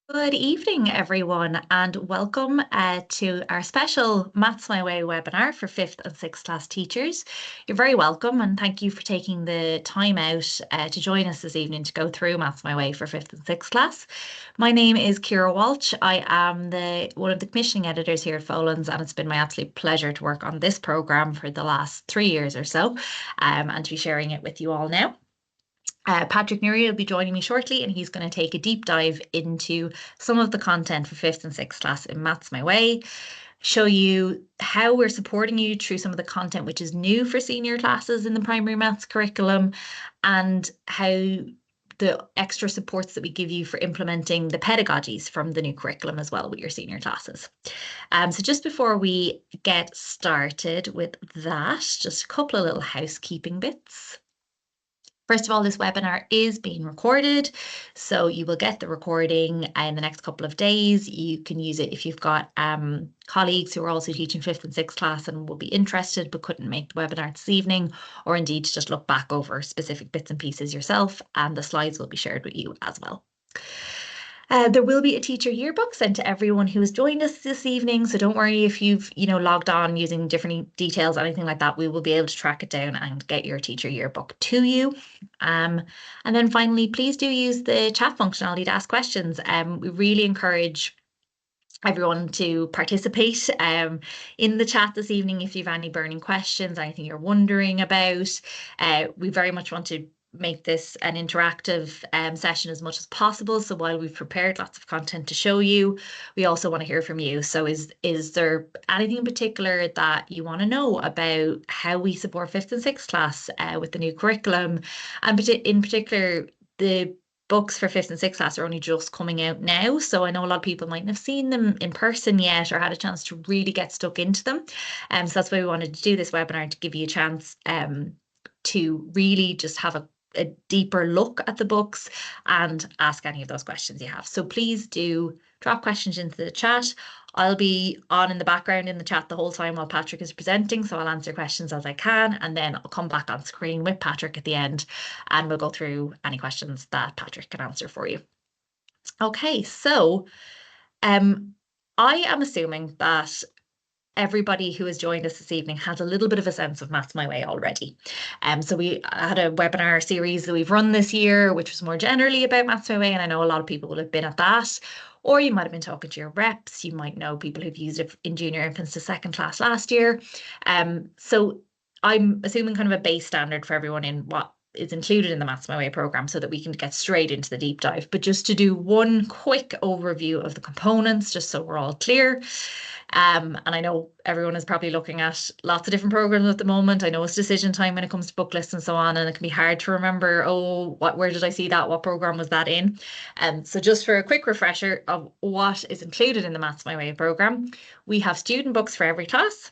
Good evening, everyone, and welcome to our special Maths My Way webinar for 5th and 6th class teachers. You're very welcome, and thank you for taking the time out to join us this evening to go through Maths My Way for 5th and 6th class. My name is Ciara Walsh. I am one of the commissioning editors here at Folens, and it's been my absolute pleasure to work on this programme for the last 3 years or so, and to be sharing it with you all now. Patrick Newry will be joining me shortly, and he's going to take a deep dive into some of the content for 5th and 6th class in Maths My Way, show you how we're supporting you through some of the content which is new for senior classes in the primary maths curriculum, and how the extra supports that we give you for implementing the pedagogies from the new curriculum as well with your senior classes. So just before we get started with that, just a couple of little housekeeping bits. First of all, this webinar is being recorded, so you will get the recording in the next couple of days. You can use it if you've got colleagues who are also teaching 5th and 6th class and will be interested but couldn't make the webinar this evening, or indeed to just look back over specific bits and pieces yourself, and the slides will be shared with you as well. There will be a teacher yearbook sent to everyone who has joined us this evening. So don't worry if you've, logged on using different details, anything like that. We will be able to track it down and get your teacher yearbook to you. And then finally, please do use the chat functionality to ask questions. We really encourage everyone to participate in the chat this evening if you have any burning questions, anything you're wondering about. We very much want to make this an interactive session as much as possible. So while we've prepared lots of content to show you, we also want to hear from you. So is there anything in particular that you want to know about how we support 5th and 6th class with the new curriculum? And in particular, the books for 5th and 6th class are only just coming out now. So I know a lot of people mightn't have seen them in person yet or had a chance to really get stuck into them. So that's why we wanted to do this webinar, to give you a chance to really just have a deeper look at the books and ask any of those questions you have. So please do drop questions into the chat. I'll be on in the background in the chat the whole time while Patrick is presenting, so I'll answer questions as I can, and then I'll come back on screen with Patrick at the end, and we'll go through any questions that Patrick can answer for you. Okay, so I am assuming that everybody who has joined us this evening has a little bit of a sense of Maths My Way already. So we had a webinar series that we've run this year, which was more generally about Maths My Way, and I know a lot of people will have been at that. Or you might have been talking to your reps. You might know people who've used it in junior infants to 2nd class last year. So I'm assuming kind of a base standard for everyone in what is included in the Maths My Way programme, so that we can get straight into the deep dive. But just to do one quick overview of the components, just so we're all clear. And I know everyone is probably looking at lots of different programs at the moment. I know it's decision time when it comes to book lists and so on, and it can be hard to remember, where did I see that? What program was that in? So just for a quick refresher of what is included in the Maths My Way programme, we have student books for every class.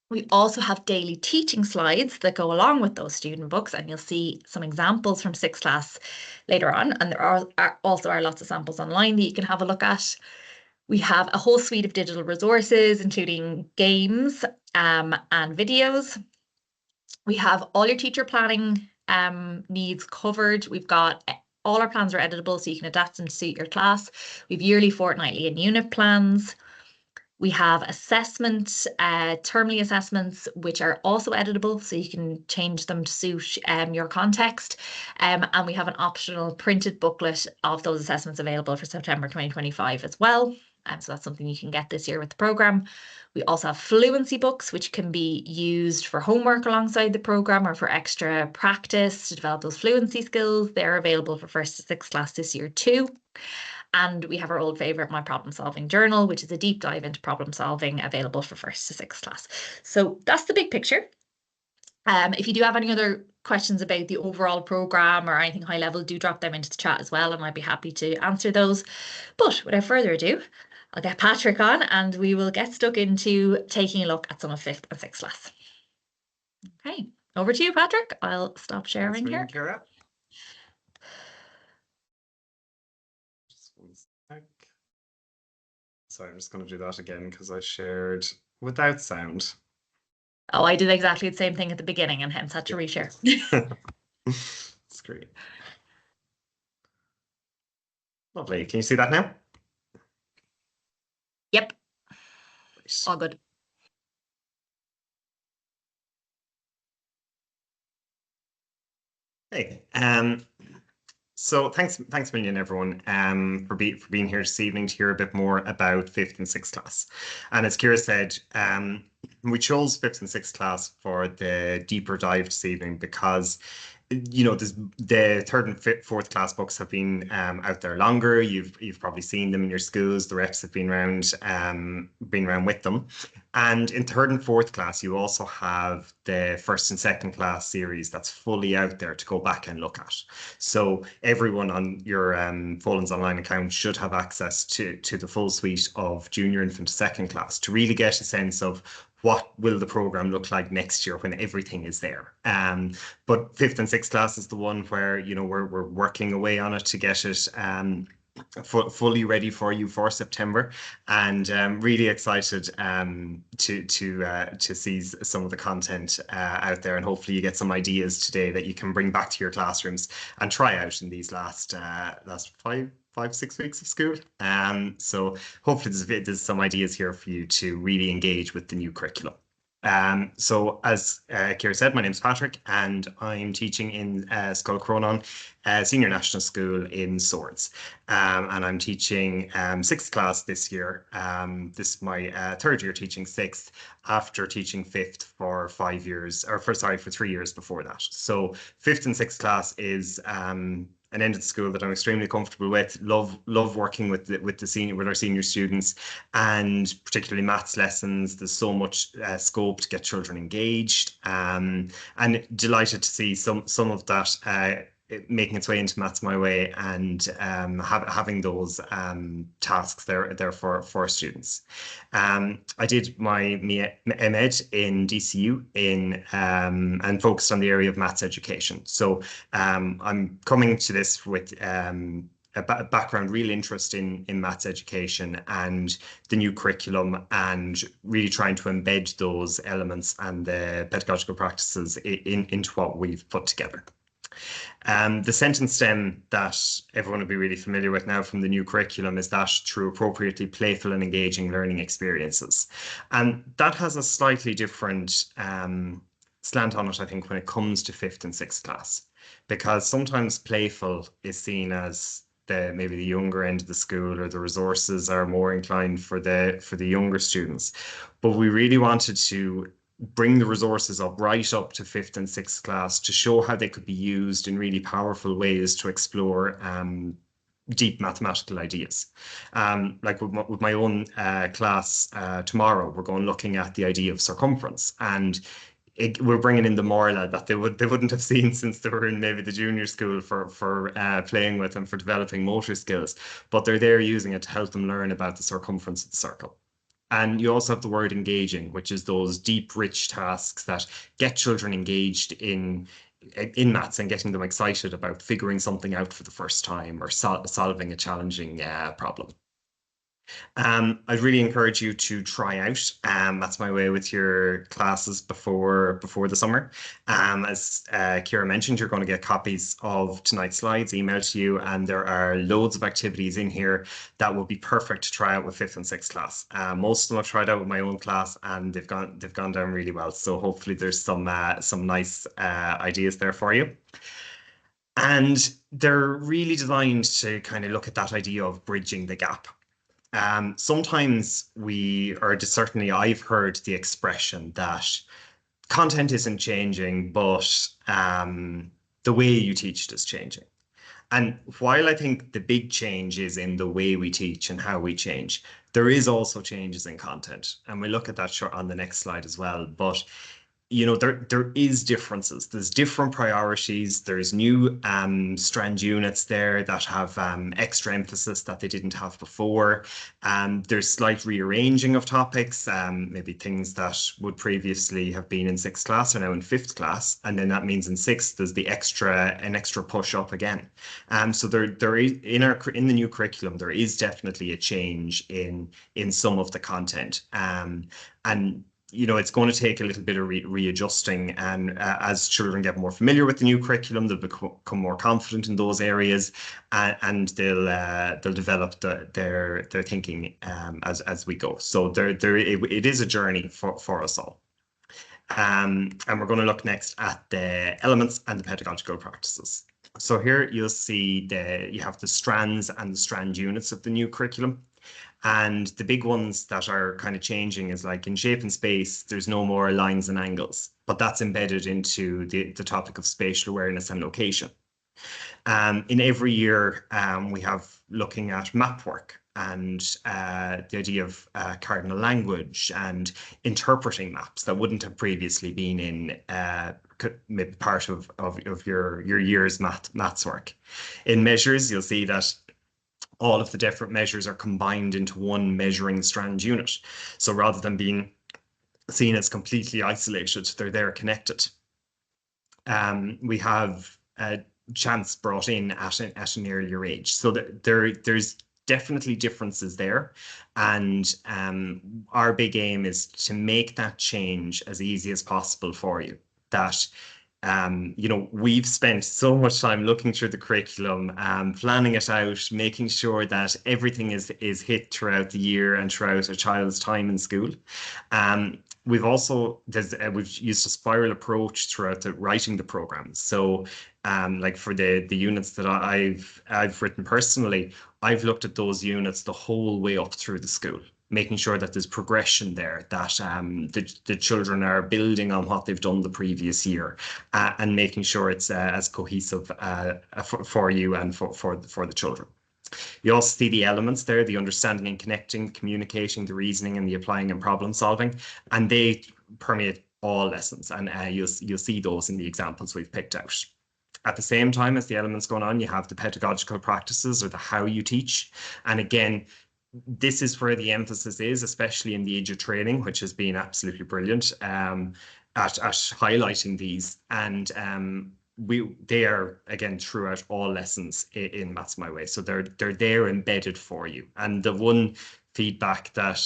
We also have daily teaching slides that go along with those student books, and you'll see some examples from 6th class later on. And there are also lots of samples online that you can have a look at. We have a whole suite of digital resources, including games and videos. We have all your teacher planning needs covered. We've got all our plans are editable, so you can adapt them to suit your class. We've yearly, fortnightly, and unit plans. We have assessments, termly assessments, which are also editable, so you can change them to suit your context. And we have an optional printed booklet of those assessments available for September 2025 as well. So that's something you can get this year with the programme. We also have fluency books, which can be used for homework alongside the programme or for extra practice to develop those fluency skills. They're available for 1st to 6th class this year too. And we have our old favourite, My Problem Solving Journal, which is a deep dive into problem solving, available for 1st to 6th class. So that's the big picture. If you do have any other questions about the overall programme or anything high level, do drop them into the chat as well, and I'd be happy to answer those. But without further ado, I'll get Patrick on and we will get stuck into taking a look at some of 5th and 6th class. Okay, over to you, Patrick. I'll stop sharing here. Ciara. Just one sec. So I'm just going to do that again because I shared without sound. Oh, I did exactly the same thing at the beginning and hence had to reshare. Screen. Lovely. Can you see that now? Yep, Great. all good. Hey, so thanks a million, everyone, for being here this evening to hear a bit more about 5th and 6th class. And as Kira said, we chose 5th and 6th class for the deeper dive this evening because the 3rd and 4th class books have been out there longer. You've probably seen them in your schools. The reps have been around with them. And in 3rd and 4th class, you also have the 1st and 2nd class series that's fully out there to go back and look at. So everyone on your Folens Online account should have access to the full suite of junior infant 2nd class to really get a sense of what will the program look like next year when everything is there. But 5th and 6th class is the one where we're working away on it to get it fully ready for you for September, and really excited to see some of the content out there, and hopefully you get some ideas today that you can bring back to your classrooms and try out in these last 5-6 weeks of school. So hopefully there's some ideas here for you to really engage with the new curriculum. So as Kira said, my name is Patrick, and I'm teaching in Scoil Cronin Senior National School in Swords. And I'm teaching 6th class this year. This is my 3rd year teaching 6th after teaching 5th for 5 years, or for 3 years before that. So 5th and 6th class is an end of the school that I'm extremely comfortable with. Love working with our senior students, and particularly maths lessons. There's so much scope to get children engaged, and delighted to see some of that making its way into Maths My Way, and having those tasks there for students. I did my MEd in DCU and focused on the area of maths education. So I'm coming to this with a background, real interest in maths education and the new curriculum, and really trying to embed those elements and the pedagogical practices into what we've put together. The sentence stem that everyone will be really familiar with now from the new curriculum is that through appropriately playful and engaging learning experiences. And that has a slightly different slant on it, I think, when it comes to 5th and 6th class, because sometimes playful is seen as maybe the younger end of the school, or the resources are more inclined for the younger students. But we really wanted to bring the resources up right up to 5th and 6th class to show how they could be used in really powerful ways to explore deep mathematical ideas. Like with my own class tomorrow, we're going looking at the idea of circumference, and we're bringing in the morla that they wouldn't have seen since they were in maybe the junior school for playing with and for developing motor skills, but they're there using it to help them learn about the circumference of the circle. And you also have the word engaging, which is those deep, rich tasks that get children engaged in maths and getting them excited about figuring something out for the first time, or solving a challenging problem. I'd really encourage you to try out That's My Way with your classes before the summer. As Kira mentioned, you're going to get copies of tonight's slides emailed to you, and there are loads of activities in here that will be perfect to try out with 5th and 6th class. Most of them I've tried out with my own class, and they've gone down really well. So hopefully there's some nice ideas there for you. And they're really designed to kind of look at that idea of bridging the gap. Sometimes certainly I've heard the expression that content isn't changing, but the way you teach it is changing. And while I think the big change is in the way we teach and how we change, there is also changes in content. And we'll look at that on the next slide as well. But there is differences. There's different priorities. There's new strand units there that have extra emphasis that they didn't have before. There's slight rearranging of topics. Maybe things that would previously have been in 6th class are now in 5th class, and then that means in 6th there's an extra push up again. So there is in the new curriculum there is definitely a change in some of the content. And it's going to take a little bit of readjusting, and as children get more familiar with the new curriculum, they'll become more confident in those areas, and they'll develop their thinking as we go. So it is a journey for us all. And we're going to look next at the elements and the pedagogical practices. So here you'll see you have the strands and the strand units of the new curriculum. And the big ones that are kind of changing is, like, in shape and space, there's no more lines and angles, but that's embedded into the topic of spatial awareness and location. In every year, we have looking at map work and the idea of cardinal language and interpreting maps that wouldn't have previously been in maybe part of your year's maths work. In measures, you'll see that all of the different measures are combined into one measuring strand unit. So rather than being seen as completely isolated, they're connected. We have chants brought in at an earlier age. So there's definitely differences there. And our big aim is to make that change as easy as possible for you. That we've spent so much time looking through the curriculum, planning it out, making sure that everything is hit throughout the year and throughout a child's time in school. We've used a spiral approach throughout writing the programs. So, like for the units that I've written personally, I've looked at those units the whole way up through the school, making sure that there's progression there, that the children are building on what they've done the previous year, and making sure it's as cohesive for you and for the children. You also see the elements there, the understanding and connecting, communicating, the reasoning, and the applying and problem solving, and they permeate all lessons, and you'll see those in the examples we've picked out. At the same time as the elements going on, you have the pedagogical practices, or the how you teach. And again, this is where the emphasis is, especially in the age of training, which has been absolutely brilliant at highlighting these. And they are, again, throughout all lessons in Maths My Way. So they're there embedded for you. And the one feedback that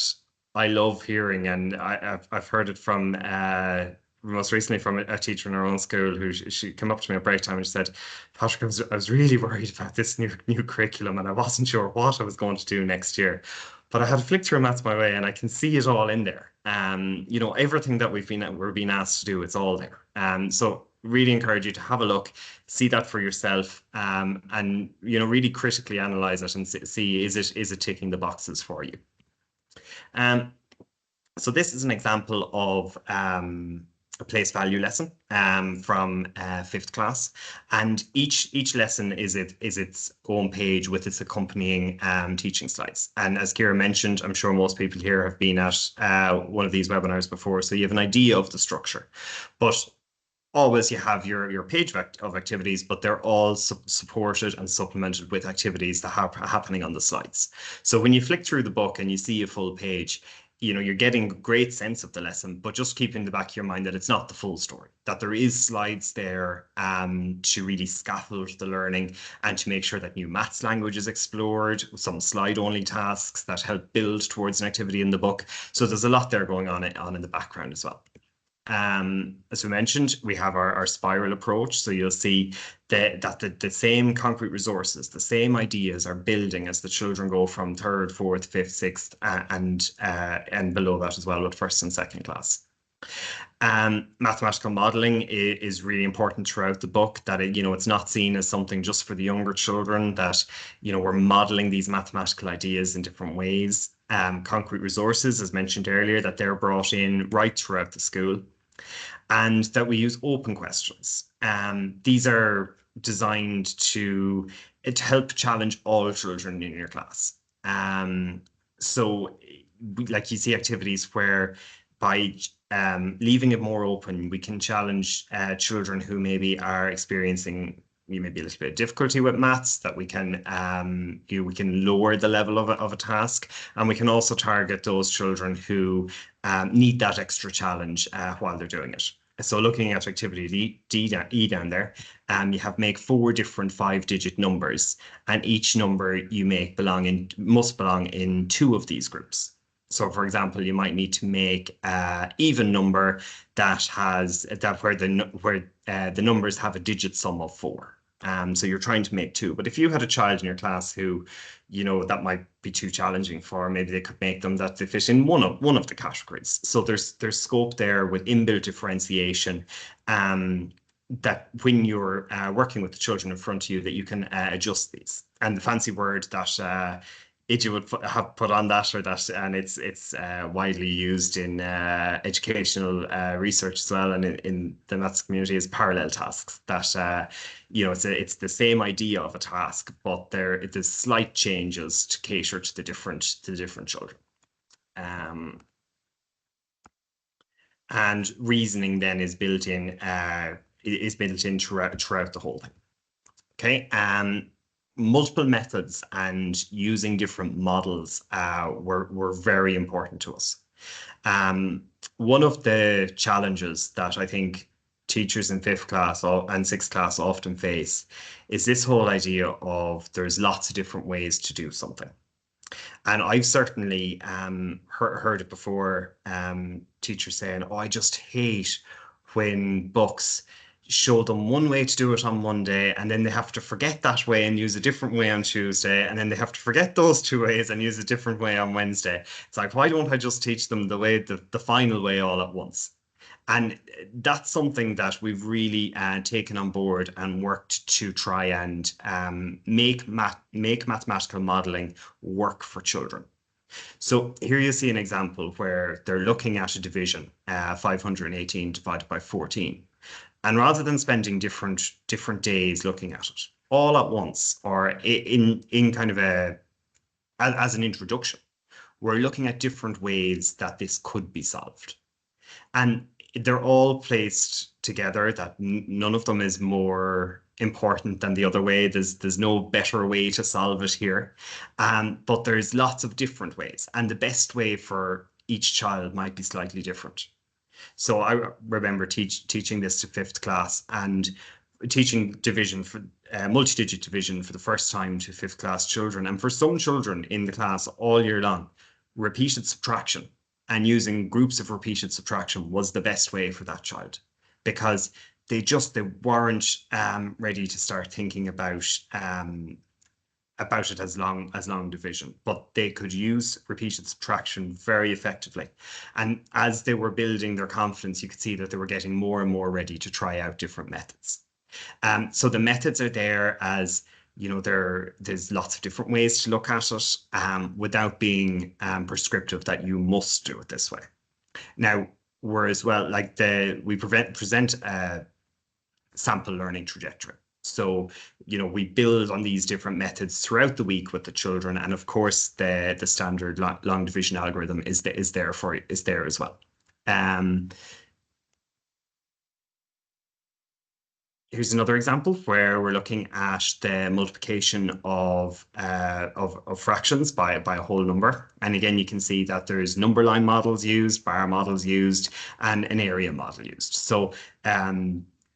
I love hearing, and I've heard it from most recently from a teacher in our own school, who she came up to me at break time and she said, "Patrick, I was really worried about this new curriculum, and I wasn't sure what I was going to do next year. But I had to flick through Maths My Way, and I can see it all in there. Everything that we're being asked to do, it's all there. So really encourage you to have a look, see that for yourself, and really critically analyze it and see is it ticking the boxes for you. So this is an example of a place value lesson from 5th class, and each lesson is its own page with its accompanying teaching slides. And as Ciara mentioned, I'm sure most people here have been at one of these webinars before, so you have an idea of the structure. But always you have your page of activities, but they're all supported and supplemented with activities that are happening on the slides. So when you flick through the book and you see a full page, you're getting a great sense of the lesson, but just keep in the back of your mind that it's not the full story, that there is slides there to really scaffold the learning and to make sure that new maths language is explored, some slide-only tasks that help build towards an activity in the book. So there's a lot there going on in the background as well. As we mentioned, we have our spiral approach. So you'll see that the same concrete resources, the same ideas are building as the children go from 3rd, 4th, 5th, 6th, and below that as well with 1st and 2nd class. Mathematical modeling is really important throughout the book, that it's not seen as something just for the younger children, that we're modeling these mathematical ideas in different ways. Concrete resources, as mentioned earlier, that they're brought in right throughout the school, and that we use open questions. These are designed to help challenge all children in your class. So like you see activities where by leaving it more open, we can challenge children who maybe are experiencing maybe a little bit of difficulty with maths, that we can we can lower the level of a task, and we can also target those children who need that extra challenge while they're doing it. So looking at activity E down there, you have make 4 different 5-digit numbers, and each number you make must belong in 2 of these groups. So, for example, you might need to make an even number that has where the numbers have a digit sum of 4. So you're trying to make 2. But if you had a child in your class who, that might be too challenging for, maybe they could make them that they fit in one of the categories. So there's scope there with inbuilt differentiation. That when you're working with the children in front of you, that you can adjust these. And the fancy word that Iji would have put on that, and it's widely used in educational research as well, and in the maths community, is parallel tasks. That it's the same idea of a task, but there's slight changes to cater to the different children. And reasoning then is built in throughout the whole thing. Okay. Multiple methods and using different models were very important to us. One of the challenges that I think teachers in 5th class and 6th class often face is this whole idea of there's lots of different ways to do something. And I've certainly heard it before, teachers saying, oh, I just hate when books show them one way to do it on Monday, and then they have to forget that way and use a different way on Tuesday, and then they have to forget those 2 ways and use a different way on Wednesday. It's like, why don't I just teach them the final way all at once? And that's something that we've really taken on board and worked to try and make mathematical modeling work for children. So here you see an example where they're looking at a division, 518 divided by 14. And rather than spending different days looking at it all at once, or in kind of as an introduction, we're looking at different ways that this could be solved. And they're all placed together, that none of them is more important than the other way. There's no better way to solve it here. But there's lots of different ways, and the best way for each child might be slightly different. So I remember teaching this to 5th class and teaching division for multi-digit division for the first time to 5th class children. And for some children in the class all year long, repeated subtraction and using groups of repeated subtraction was the best way for that child, because they weren't ready to start thinking about it as long division, but they could use repeated subtraction very effectively. And as they were building their confidence, you could see that they were getting more and more ready to try out different methods. So the methods are there as, there's lots of different ways to look at it without being prescriptive that you must do it this way. Now, whereas, well, like we present a sample learning trajectory. So, we build on these different methods throughout the week with the children. And of course, the standard long division algorithm is there as well. Here's another example where we're looking at the multiplication of fractions by a whole number. And again, you can see that there's number line models used, bar models used, and an area model used. So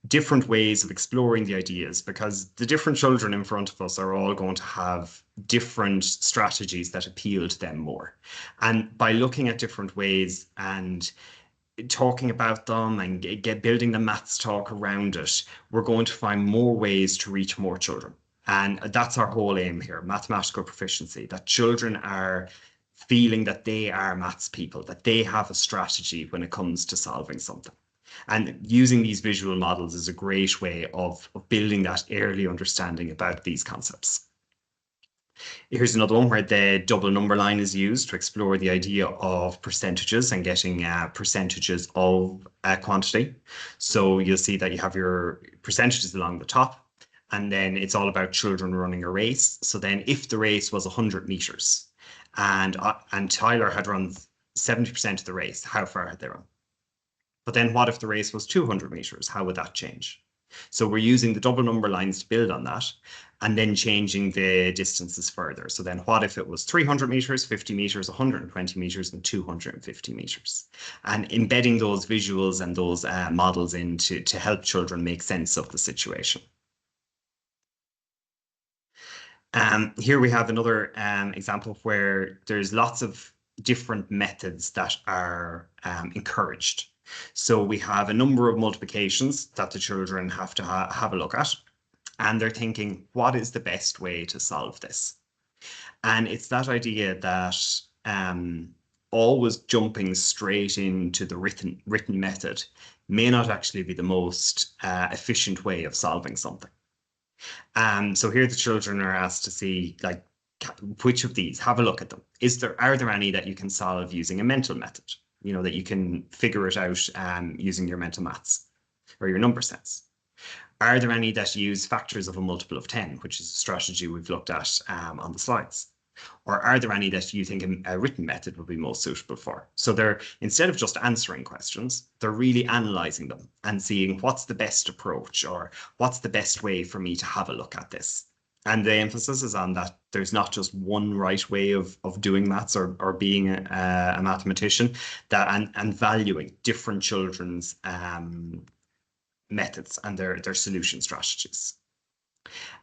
different ways of exploring the ideas, because the different children in front of us are all going to have different strategies that appeal to them more. And by looking at different ways and talking about them and building the maths talk around it, we're going to find more ways to reach more children. And that's our whole aim here, mathematical proficiency, that children are feeling that they are maths people, that they have a strategy when it comes to solving something. And using these visual models is a great way of building that early understanding about these concepts. Here's another one where the double number line is used to explore the idea of percentages and getting percentages of a quantity. So you'll see that you have your percentages along the top, and then it's all about children running a race. So then if the race was 100 meters and Tyler had run 70% of the race, how far had they run? But then what if the race was 200 meters? How would that change? So we're using the double number lines to build on that, and then changing the distances further. So then what if it was 300 meters, 50 meters, 120 meters, and 250 meters? And embedding those visuals and those models in to help children make sense of the situation. Here we have another example where there's lots of different methods that are encouraged. So we have a number of multiplications that the children have to have a look at, and they're thinking, what is the best way to solve this? And it's that idea that always jumping straight into the written method may not actually be the most efficient way of solving something. So here the children are asked to see, like, which of these, have a look at them. Are there any that you can solve using a mental method? You know, that you can figure it out using your mental maths or your number sense. Are there any that use factors of a multiple of 10, which is a strategy we've looked at on the slides? Or are there any that you think a written method would be most suitable for? So they're, instead of just answering questions, they're really analysing them and seeing what's the best approach or what's the best way for me to have a look at this. And the emphasis is on that there's not just one right way of doing maths or being a mathematician, that and valuing different children's methods and their solution strategies.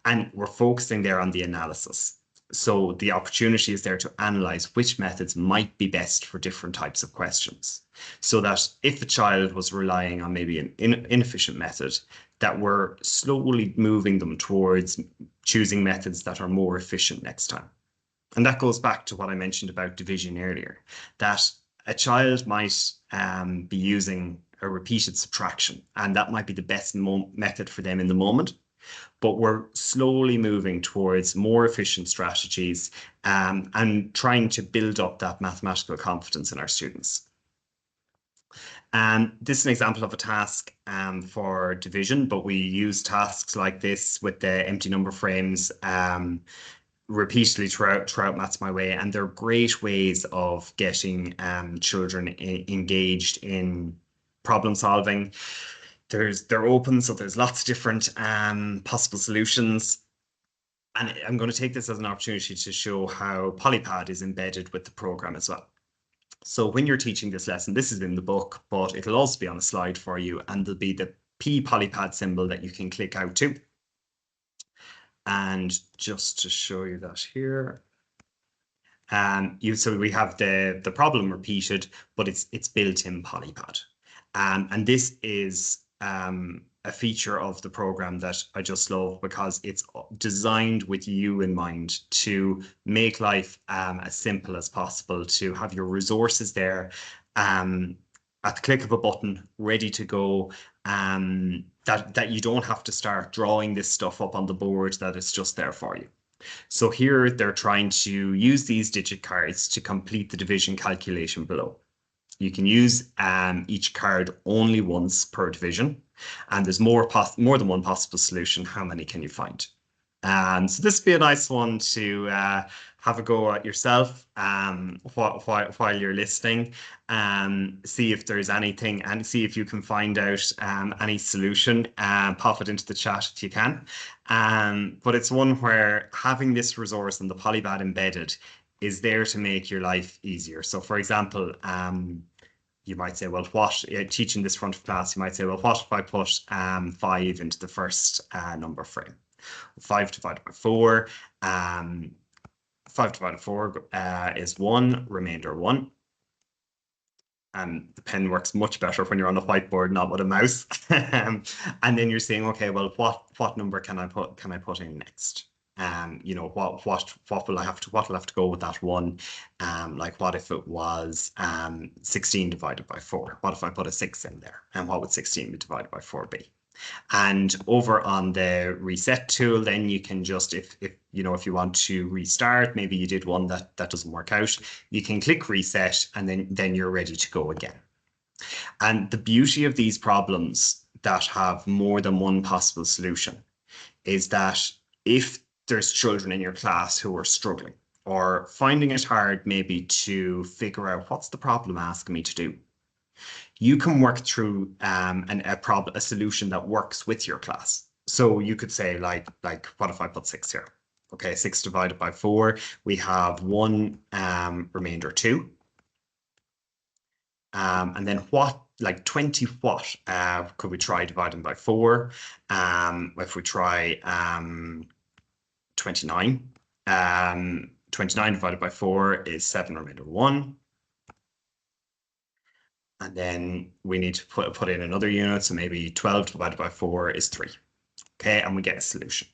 And we're focusing there on the analysis. So the opportunity is there to analyze which methods might be best for different types of questions. So that if a child was relying on maybe an inefficient method, that we're slowly moving them towards choosing methods that are more efficient next time. And that goes back to what I mentioned about division earlier, that a child might be using a repeated subtraction, and that might be the best method for them in the moment. But we're slowly moving towards more efficient strategies and trying to build up that mathematical confidence in our students. This is an example of a task for division, but we use tasks like this with the empty number frames repeatedly throughout Maths My Way, and they're great ways of getting children engaged in problem solving. They're open, so there's lots of different possible solutions. And I'm going to take this as an opportunity to show how Polypad is embedded with the program as well. So when you're teaching this lesson, this is in the book, but it'll also be on a slide for you, and there'll be the P Polypad symbol that you can click out to. And just to show you that here, so we have the problem repeated, but it's built in Polypad. And this is a feature of the program that I just love, because it's designed with you in mind to make life as simple as possible, to have your resources there at the click of a button, ready to go, that you don't have to start drawing this stuff up on the board, that it's just there for you. So here they're trying to use these digit cards to complete the division calculation below. You can use each card only once per division, and there's more than one possible solution. How many can you find? So this would be a nice one to have a go at yourself while you're listening, see if there's anything, and see if you can find out any solution. Pop it into the chat if you can. But it's one where having this resource and the Polypad embedded is there to make your life easier. So for example, you might say, well, teaching this front of class, you might say, well, what if I put 5 into the first number frame? 5 divided by 4. 5 divided by 4 is 1, remainder 1. And the pen works much better when you're on a whiteboard, not with a mouse. And then you're saying, okay, well, what number can I put in next? You know, what will I have to go with that one? Like, what if it was 16 divided by 4? What if I put a 6 in there? And what would 16 be divided by 4 be? And over on the reset tool, then you can just, if you want to restart, maybe you did one that doesn't work out, you can click reset, and then you're ready to go again. And the beauty of these problems that have more than one possible solution is that if there's children in your class who are struggling or finding it hard maybe to figure out what's the problem asking me to do, you can work through a solution that works with your class. So you could say, like what if I put 6 here? Okay, 6 divided by 4, we have 1, remainder 2. And then what, like 20 what could we try dividing by 4? If we try 29, 29 divided by 4 is 7, remainder 1. And then we need to put in another unit. So maybe 12 divided by 4 is 3. Okay, and we get a solution.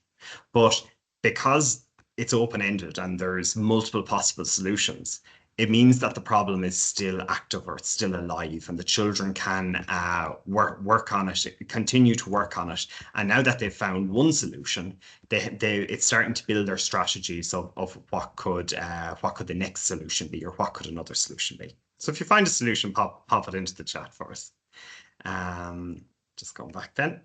But because it's open-ended and there's multiple possible solutions, it means that the problem is still active or it's still alive, and the children can work on it, continue to work on it. And now that they've found one solution, it's starting to build their strategies of what could the next solution be, or what could another solution be. So if you find a solution, pop it into the chat for us. Just going back then.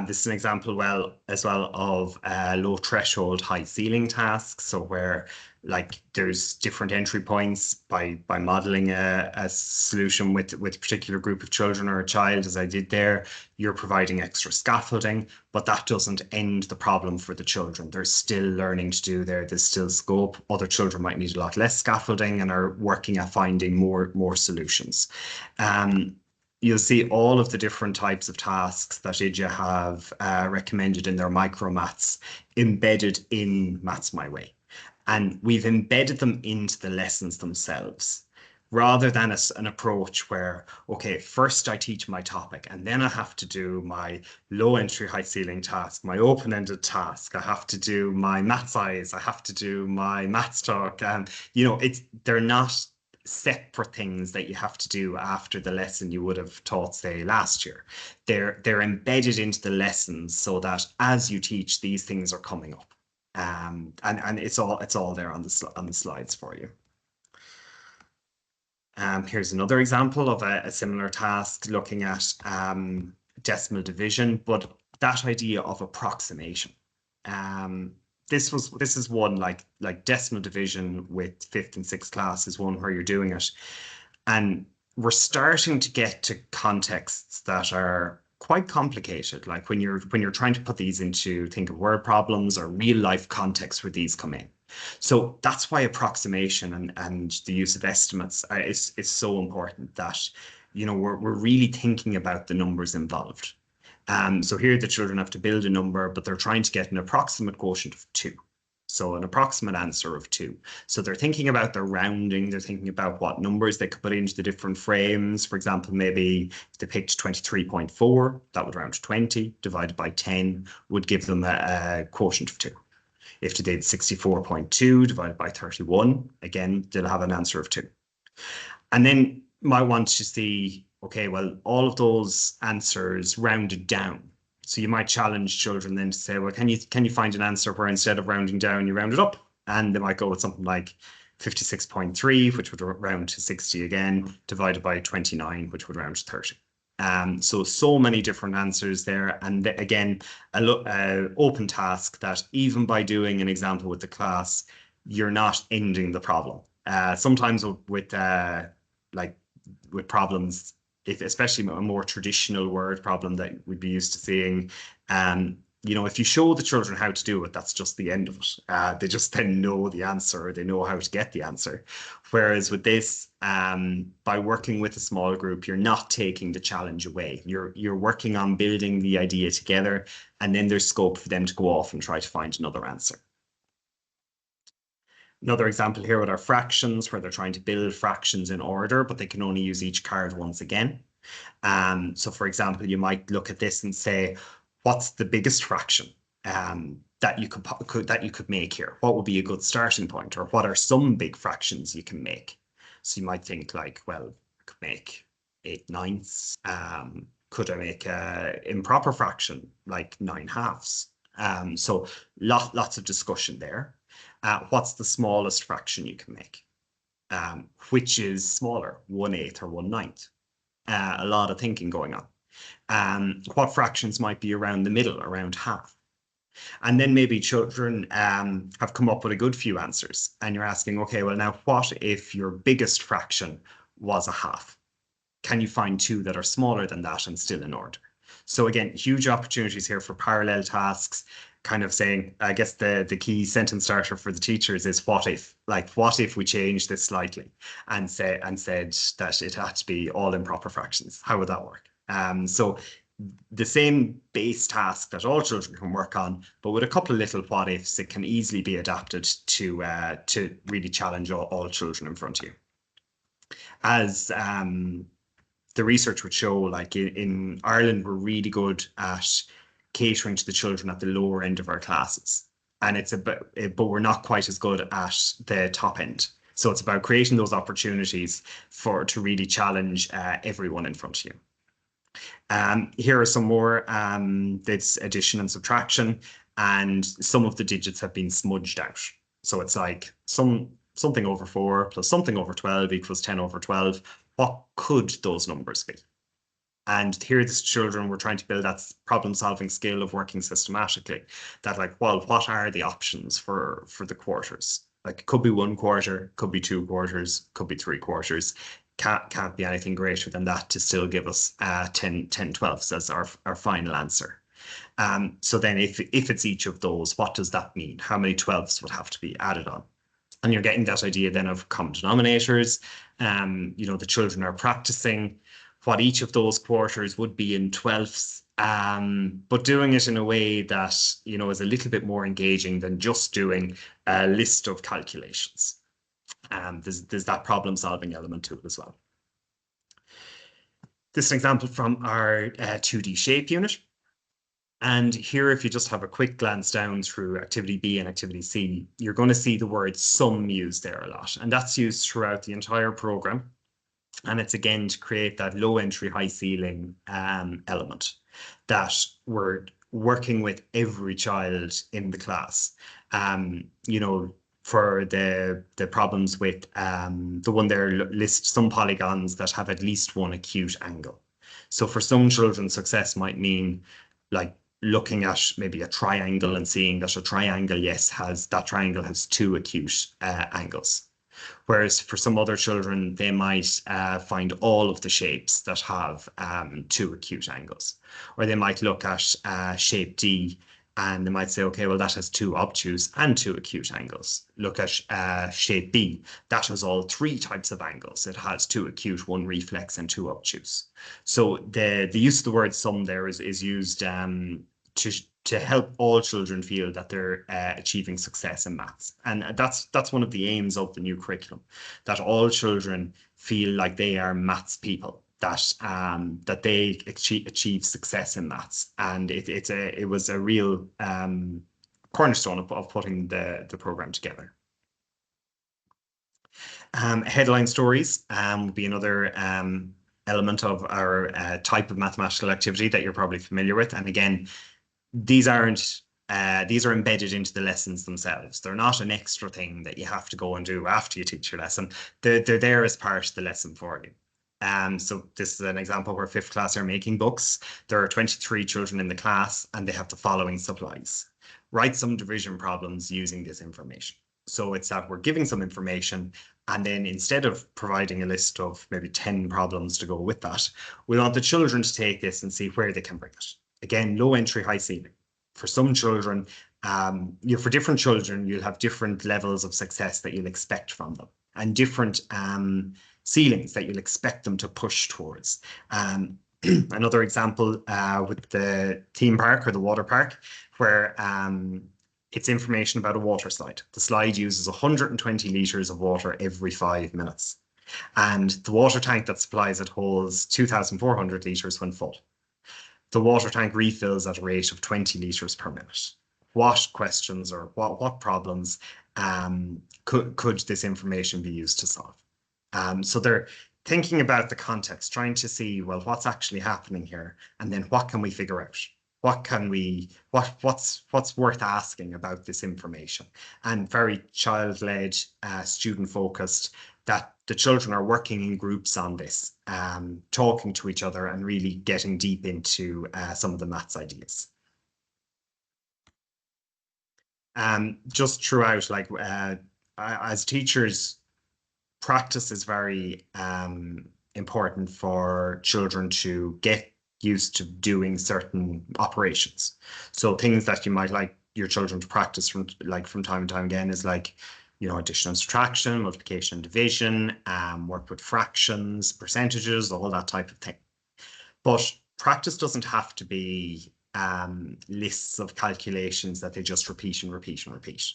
This is an example as well of low threshold, high ceiling tasks. So where like there's different entry points by modeling a solution with a particular group of children or a child, as I did there, you're providing extra scaffolding, but that doesn't end the problem for the children. There's still learning to do there. There's still scope. Other children might need a lot less scaffolding and are working at finding more solutions. You'll see all of the different types of tasks that IDEA have recommended in their micromaths embedded in Maths My Way. And we've embedded them into the lessons themselves, rather than an approach where, okay, first I teach my topic, and then I have to do my low entry, high ceiling task, my open-ended task, I have to do my maths eyes, I have to do my maths talk. They're not separate things that you have to do after the lesson you would have taught, say, last year. They're embedded into the lessons so that as you teach, these things are coming up. And it's all there on the slides for you. Here's another example of a similar task looking at decimal division, but that idea of approximation. This is one like decimal division with 5th and 6th class is one where you're doing it. And we're starting to get to contexts that are quite complicated, like when you're trying to put these into think of word problems or real life contexts where these come in. So that's why approximation and the use of estimates is so important, that we're really thinking about the numbers involved. So here the children have to build a number, but they're trying to get an approximate quotient of 2. So an approximate answer of 2. So they're thinking about their rounding. They're thinking about what numbers they could put into the different frames. For example, maybe if they picked 23.4, that would round to 20, divided by 10 would give them a quotient of 2. If they did 64.2 divided by 31, again, they'll have an answer of 2. And then might want to see, okay, well, all of those answers rounded down. So you might challenge children then to say, well, can you find an answer where instead of rounding down, you round it up? And they might go with something like 56.3, which would round to 60 again, divided by 29, which would round to 30. So many different answers there. And again, an open task that even by doing an example with the class, you're not ending the problem. Sometimes with problems, especially a more traditional word problem that we'd be used to seeing, if you show the children how to do it, that's just the end of it. They just then know the answer, or they know how to get the answer. Whereas with this, by working with a small group, you're not taking the challenge away. You're working on building the idea together, and then there's scope for them to go off and try to find another answer. Another example here with our fractions, where they're trying to build fractions in order, but they can only use each card once again. So for example, you might look at this and say, what's the biggest fraction that you could make here? What would be a good starting point? Or what are some big fractions you can make? So you might think like, well, I could make 8/9. Could I make an improper fraction like 9/2? So lots of discussion there. What's the smallest fraction you can make? Which is smaller, 1/8 or 1/9? A lot of thinking going on. What fractions might be around the middle, around half? And then maybe children have come up with a good few answers, and you're asking, okay, well, now what if your biggest fraction was a half? Can you find two that are smaller than that and still in order? So again, huge opportunities here for parallel tasks, kind of saying, I guess the key sentence starter for the teachers is what if? Like, what if we changed this slightly and said that it had to be all improper fractions? How would that work? So the same base task that all children can work on, but with a couple of little what ifs, it can easily be adapted to really challenge all children in front of you. As the research would show, like in Ireland, we're really good at catering to the children at the lower end of our classes. And but we're not quite as good at the top end. So it's about creating those opportunities to really challenge everyone in front of you. Here are some more. That's addition and subtraction, and some of the digits have been smudged out. So it's like something over 4 plus something over 12 equals 10 over 12. What could those numbers be? And here the children were trying to build that problem-solving skill of working systematically. That like, well, what are the options for the quarters? Like, it could be 1 quarter, could be 2 quarters, could be 3 quarters. Can't be anything greater than that to still give us 10 12ths as our final answer. So then if it's each of those, what does that mean? How many 12ths would have to be added on? And you're getting that idea then of common denominators. The children are practicing what each of those quarters would be in 12ths, but doing it in a way that, is a little bit more engaging than just doing a list of calculations. There's that problem solving element to it as well. This is an example from our 2D shape unit. And here, if you just have a quick glance down through activity B and activity C, you're going to see the word sum used there a lot. And that's used throughout the entire program. And it's again to create that low entry, high ceiling element that we're working with every child in the class. For the problems with the one there lists some polygons that have at least one acute angle. So for some children, success might mean like looking at maybe a triangle and seeing that a triangle, yes, that triangle has 2 acute angles. Whereas for some other children, they might find all of the shapes that have 2 acute angles. Or they might look at shape D and they might say, okay, well, that has 2 obtuse and 2 acute angles. Look at shape B. That has all 3 types of angles. It has 2 acute, 1 reflex, and 2 obtuse. So the use of the word sum there is used to help all children feel that they're achieving success in maths. And that's one of the aims of the new curriculum, that all children feel like they are maths people, that they achieve success in maths. And it was a real cornerstone of putting the program together. Headline stories would be another element of our type of mathematical activity that you're probably familiar with. And again, these are embedded into the lessons themselves. They're not an extra thing that you have to go and do after you teach your lesson. They're there as part of the lesson for you. So this is an example where 5th class are making books. There are 23 children in the class and they have the following supplies. Write some division problems using this information. So it's that we're giving some information, and then instead of providing a list of maybe 10 problems to go with that, we want the children to take this and see where they can bring it. Again, low entry, high ceiling. For some children, for different children, you'll have different levels of success that you'll expect from them, and different ceilings that you'll expect them to push towards. Another example with the theme park or the water park, where it's information about a water slide. The slide uses 120 litres of water every 5 minutes. And the water tank that supplies it holds 2,400 litres when full. The water tank refills at a rate of 20 litres per minute. What questions or what problems could this information be used to solve? So they're thinking about the context, trying to see, well, what's actually happening here, and then what can we figure out? What's worth asking about this information? And very child-led, student-focused, that the children are working in groups on this, talking to each other and really getting deep into some of the maths ideas. Just throughout, like as teachers, practice is very important for children to get used to doing certain operations. So things that you might like your children to practice from time and time again is like, addition and subtraction, multiplication and division, work with fractions, percentages, all that type of thing. But practice doesn't have to be lists of calculations that they just repeat and repeat and repeat.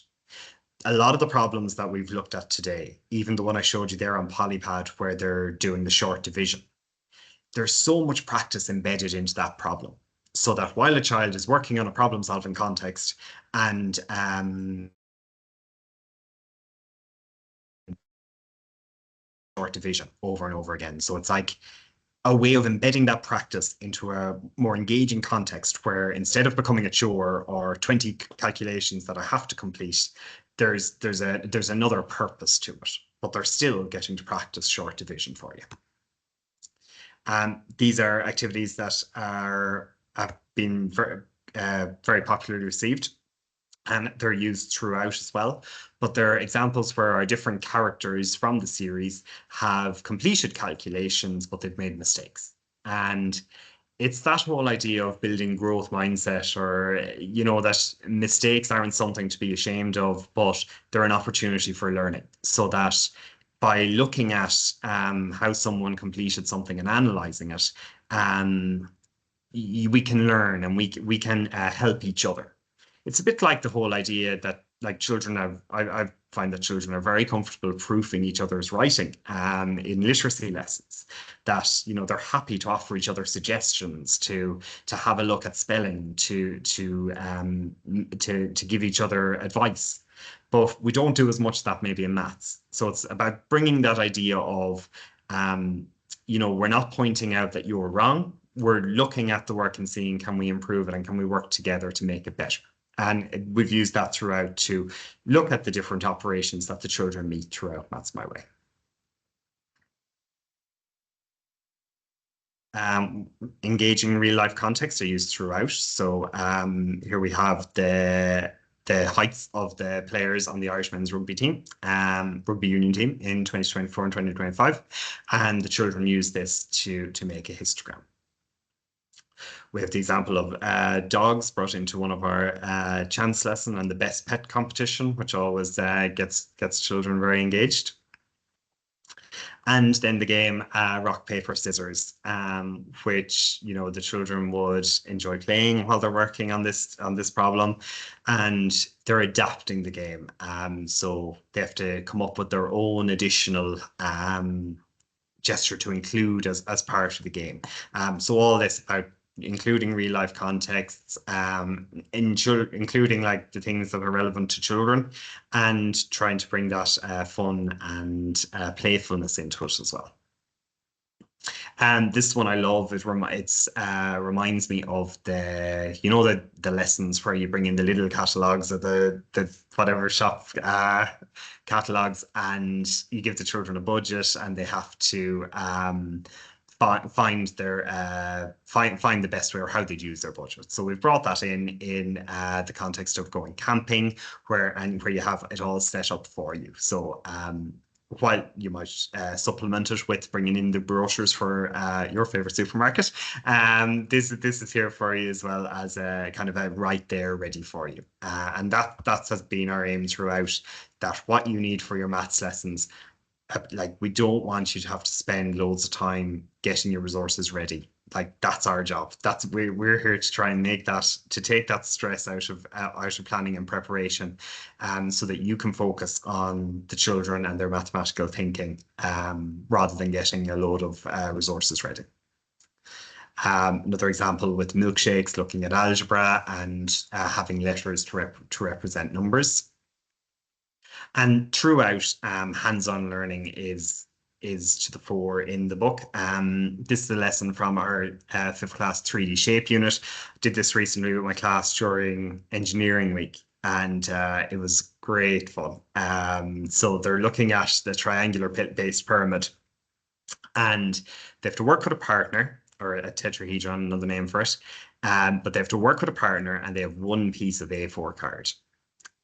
a lot of the problems that we've looked at today, even the one I showed you there on Polypad where they're doing the short division, there's so much practice embedded into that problem. So that while a child is working on a problem-solving context and short division over and over again. So it's like a way of embedding that practice into a more engaging context where instead of becoming a chore or 20 calculations that I have to complete, there's another purpose to it, but they're still getting to practice short division for you. These are activities that have been very popularly received, and they're used throughout as well. But there are examples where our different characters from the series have completed calculations, but they've made mistakes. And it's that whole idea of building growth mindset, or, that mistakes aren't something to be ashamed of, but they're an opportunity for learning. So that by looking at how someone completed something and analyzing it, we can learn and we can help each other. It's a bit like the whole idea that like children have, I find that children are very comfortable proofing each other's writing in literacy lessons, that, they're happy to offer each other suggestions, to have a look at spelling, to give each other advice. But we don't do as much of that maybe in maths. So it's about bringing that idea of, we're not pointing out that you're wrong. We're looking at the work and seeing, can we improve it and can we work together to make it better? And we've used that throughout to look at the different operations that the children meet throughout Maths My Way. Engaging real life context are used throughout. So here we have the heights of the players on the Irish men's rugby team, rugby union team in 2024 and 2025. And the children use this to make a histogram. We have the example of dogs brought into one of our chance lesson and the best pet competition, which always gets children very engaged. And then the game rock, paper, scissors, which the children would enjoy playing while they're working on this problem, and they're adapting the game. So they have to come up with their own additional gesture to include as part of the game. So all this about including real life contexts, including like the things that are relevant to children, and trying to bring that fun and playfulness into it as well. And this one I love. It reminds me of the lessons where you bring in the little catalogs or the whatever shop catalogs, and you give the children a budget and they have to find the best way or how they'd use their budget. So we've brought that in the context of going camping, where you have it all set up for you. So while you might supplement it with bringing in the brochures for your favorite supermarket, this is here for you as well as a kind of a right there ready for you. And that has been our aim throughout, that what you need for your maths lessons, like, we don't want you to have to spend loads of time getting your resources ready. Like, that's our job. We're here to try and make that, to take that stress out of planning and preparation, so that you can focus on the children and their mathematical thinking, rather than getting a load of resources ready. Another example with milkshakes, looking at algebra and having letters to represent numbers. And throughout, hands-on learning is to the fore in the book. This is a lesson from our 5th class 3D shape unit. I did this recently with my class during engineering week, and it was great fun. So they're looking at the triangular based pyramid, and they have to work with a partner, or a tetrahedron, another name for it. But they have to work with a partner, and they have one piece of A4 card.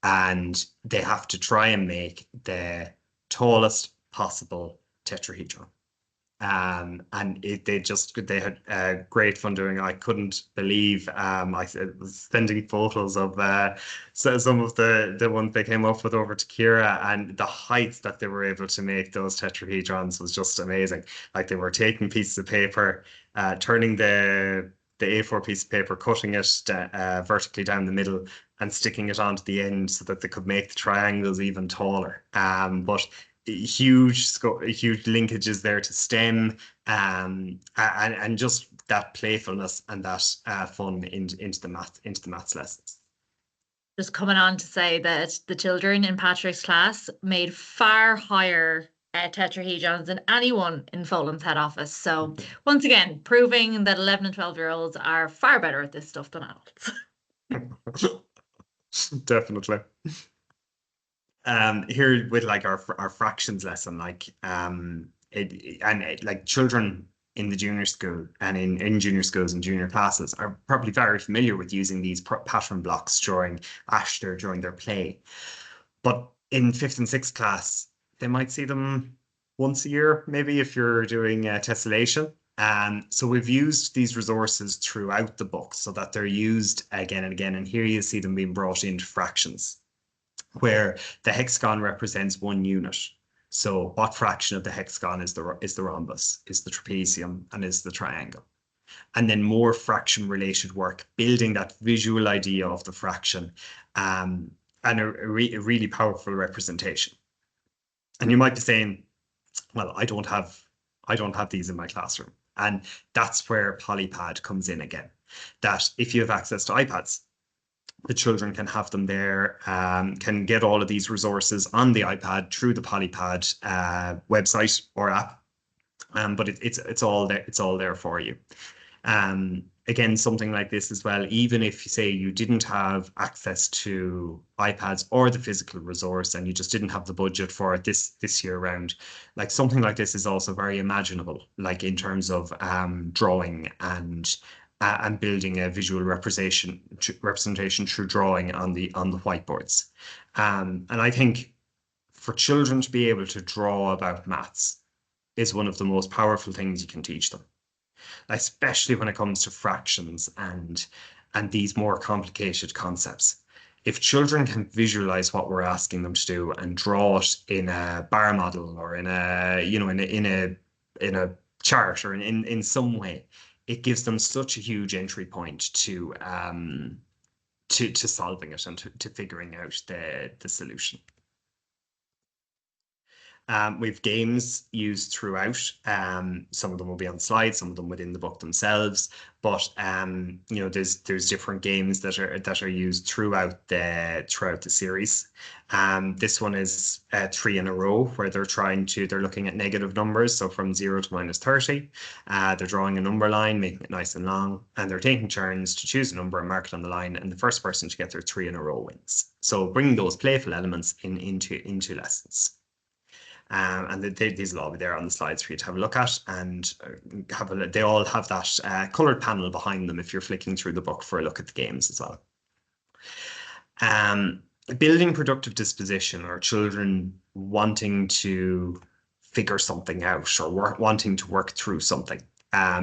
And they have to try and make the tallest possible tetrahedron. And they had great fun doing it. I couldn't believe, I was sending photos of some of the ones they came up with over to Kira, and the heights that they were able to make those tetrahedrons was just amazing. Like, they were taking pieces of paper, turning the A4 piece of paper, cutting it vertically down the middle, and sticking it onto the end so that they could make the triangles even taller. But huge linkages there to STEM, and just that playfulness and that fun into the maths lessons. Just coming on to say that the children in Patrick's class made far higher tetrahedrons than anyone in Folan's head office. So once again, proving that 11 and 12-year-olds are far better at this stuff than adults. Definitely. Here with like our fractions lesson, like like children in the junior school and in junior schools and junior classes are probably very familiar with using these pattern blocks during their play. But in 5th and 6th class, they might see them once a year, maybe if you're doing tessellation. So we've used these resources throughout the book so that they're used again and again. And here you see them being brought into fractions, where the hexagon represents one unit. So what fraction of the hexagon is the rhombus, is the trapezium, and is the triangle? And then more fraction related work, building that visual idea of the fraction, and a really powerful representation. And you might be saying, well, I don't have these in my classroom. And that's where Polypad comes in again. That if you have access to iPads, the children can have them there, can get all of these resources on the iPad through the Polypad website or app. But it's all there. It's all there for you. Again, something like this as well, even if you say you didn't have access to iPads or the physical resource and you just didn't have the budget for it this year round, like something like this is also very imaginable, like in terms of drawing and building a visual representation through drawing on the whiteboards. And I think for children to be able to draw about maths is one of the most powerful things you can teach them, especially when it comes to fractions and these more complicated concepts. If children can visualize what we're asking them to do and draw it in a bar model or in a in a chart or in some way, it gives them such a huge entry point to solving it and to figuring out the solution. We've games used throughout. Some of them will be on slides, some of them within the book themselves. But there's different games that are used throughout the series. This one is 3 in a row, where they're looking at negative numbers, so from 0 to -30. They're drawing a number line, making it nice and long, and they're taking turns to choose a number and mark it on the line, and the first person to get their 3 in a row wins. So bringing those playful elements into lessons. And these will all be there on the slides for you to have a look at, and they all have that coloured panel behind them if you're flicking through the book for a look at the games as well. Building productive disposition, or children wanting to figure something out or wanting to work through something,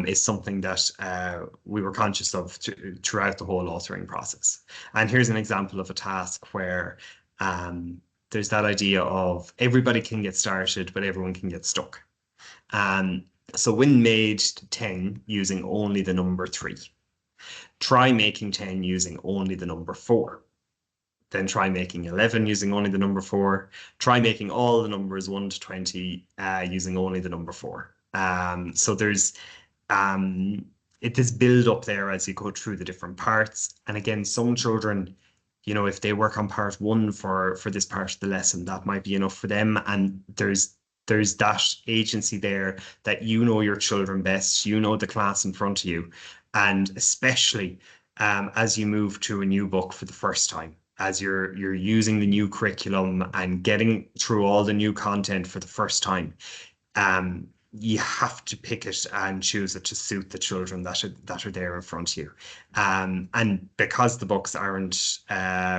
is something that we were conscious of throughout the whole authoring process. And here's an example of a task where there's that idea of everybody can get started, but everyone can get stuck. So when made 10 using only the number 3, try making 10 using only the number 4. Then try making 11 using only the number 4. Try making all the numbers 1 to 20 using only the number 4. So there's this build up there as you go through the different parts. And again, some children, if they work on part 1 for this part of the lesson, that might be enough for them. And there's that agency there that your children best, the class in front of you. And especially as you move to a new book for the first time, as you're using the new curriculum and getting through all the new content for the first time, you have to pick it and choose it to suit the children that are there in front of you. And because the books aren't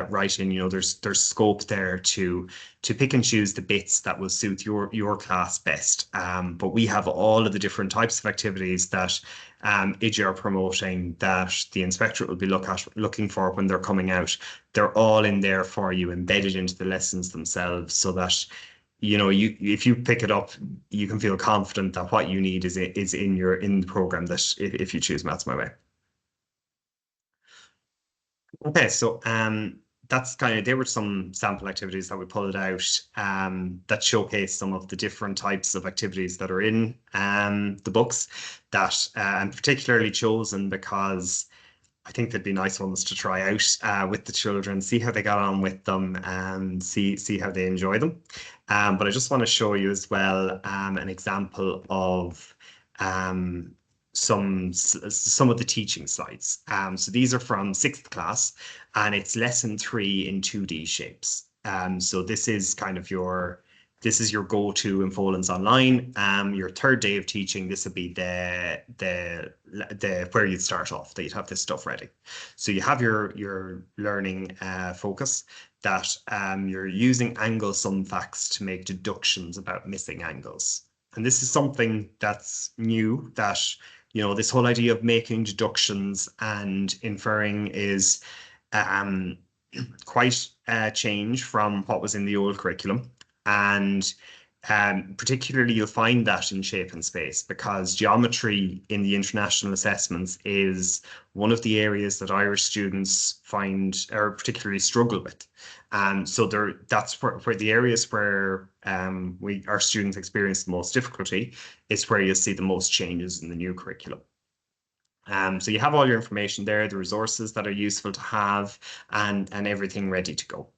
writing, there's scope there to pick and choose the bits that will suit your class best. But we have all of the different types of activities that IDGE are promoting, that the inspectorate will be looking for when they're coming out. They're all in there for you, embedded into the lessons themselves, so that if you pick it up, you can feel confident that what you need is in the program, that if you choose Maths My Way. Okay, so they were some sample activities that we pulled out that showcase some of the different types of activities that are in the books that and particularly chosen because I think they'd be nice ones to try out with the children, see how they got on with them and see how they enjoy them. But I just want to show you as well an example of some of the teaching slides. So these are from 6th class and it's lesson 3 in 2D shapes. So this is kind of your go-to in Folens Online. Your third day of teaching, this would be the where you'd start off, that you'd have this stuff ready. So you have your learning focus that you're using angle sum facts to make deductions about missing angles. And this is something that's new, that, you know, this whole idea of making deductions and inferring is quite a change from what was in the old curriculum. And particularly you'll find that in shape and space, because geometry in the international assessments is one of the areas that Irish students find or particularly struggle with. So that's where the areas where our students experience the most difficulty is where you'll see the most changes in the new curriculum. So you have all your information there, the resources that are useful to have, and everything ready to go.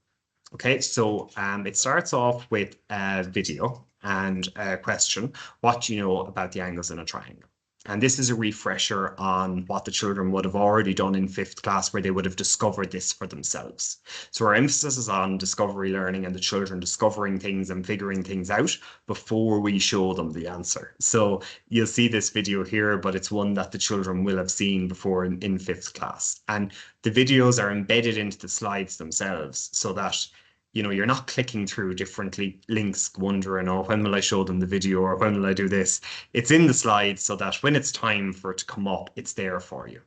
Okay, so it starts off with a video and a question: what do you know about the angles in a triangle? And this is a refresher on what the children would have already done in 5th class, where they would have discovered this for themselves. So our emphasis is on discovery learning and the children discovering things and figuring things out before we show them the answer. So you'll see this video here, but it's one that the children will have seen before in 5th class. And the videos are embedded into the slides themselves so that, you know, you're not clicking through different links wondering, oh, when will I show them the video, or when will I do this? It's in the slides so that when it's time for it to come up, it's there for you.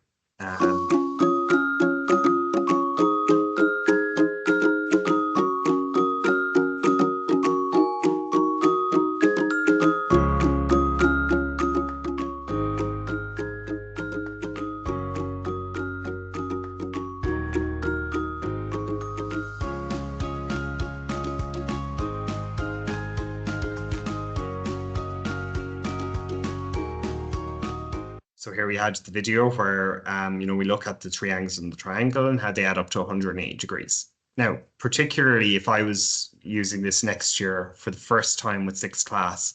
So here we had the video where, you know, we look at the three angles in the triangle and how they add up to 180 degrees. Now, particularly if I was using this next year for the first time with 6th class,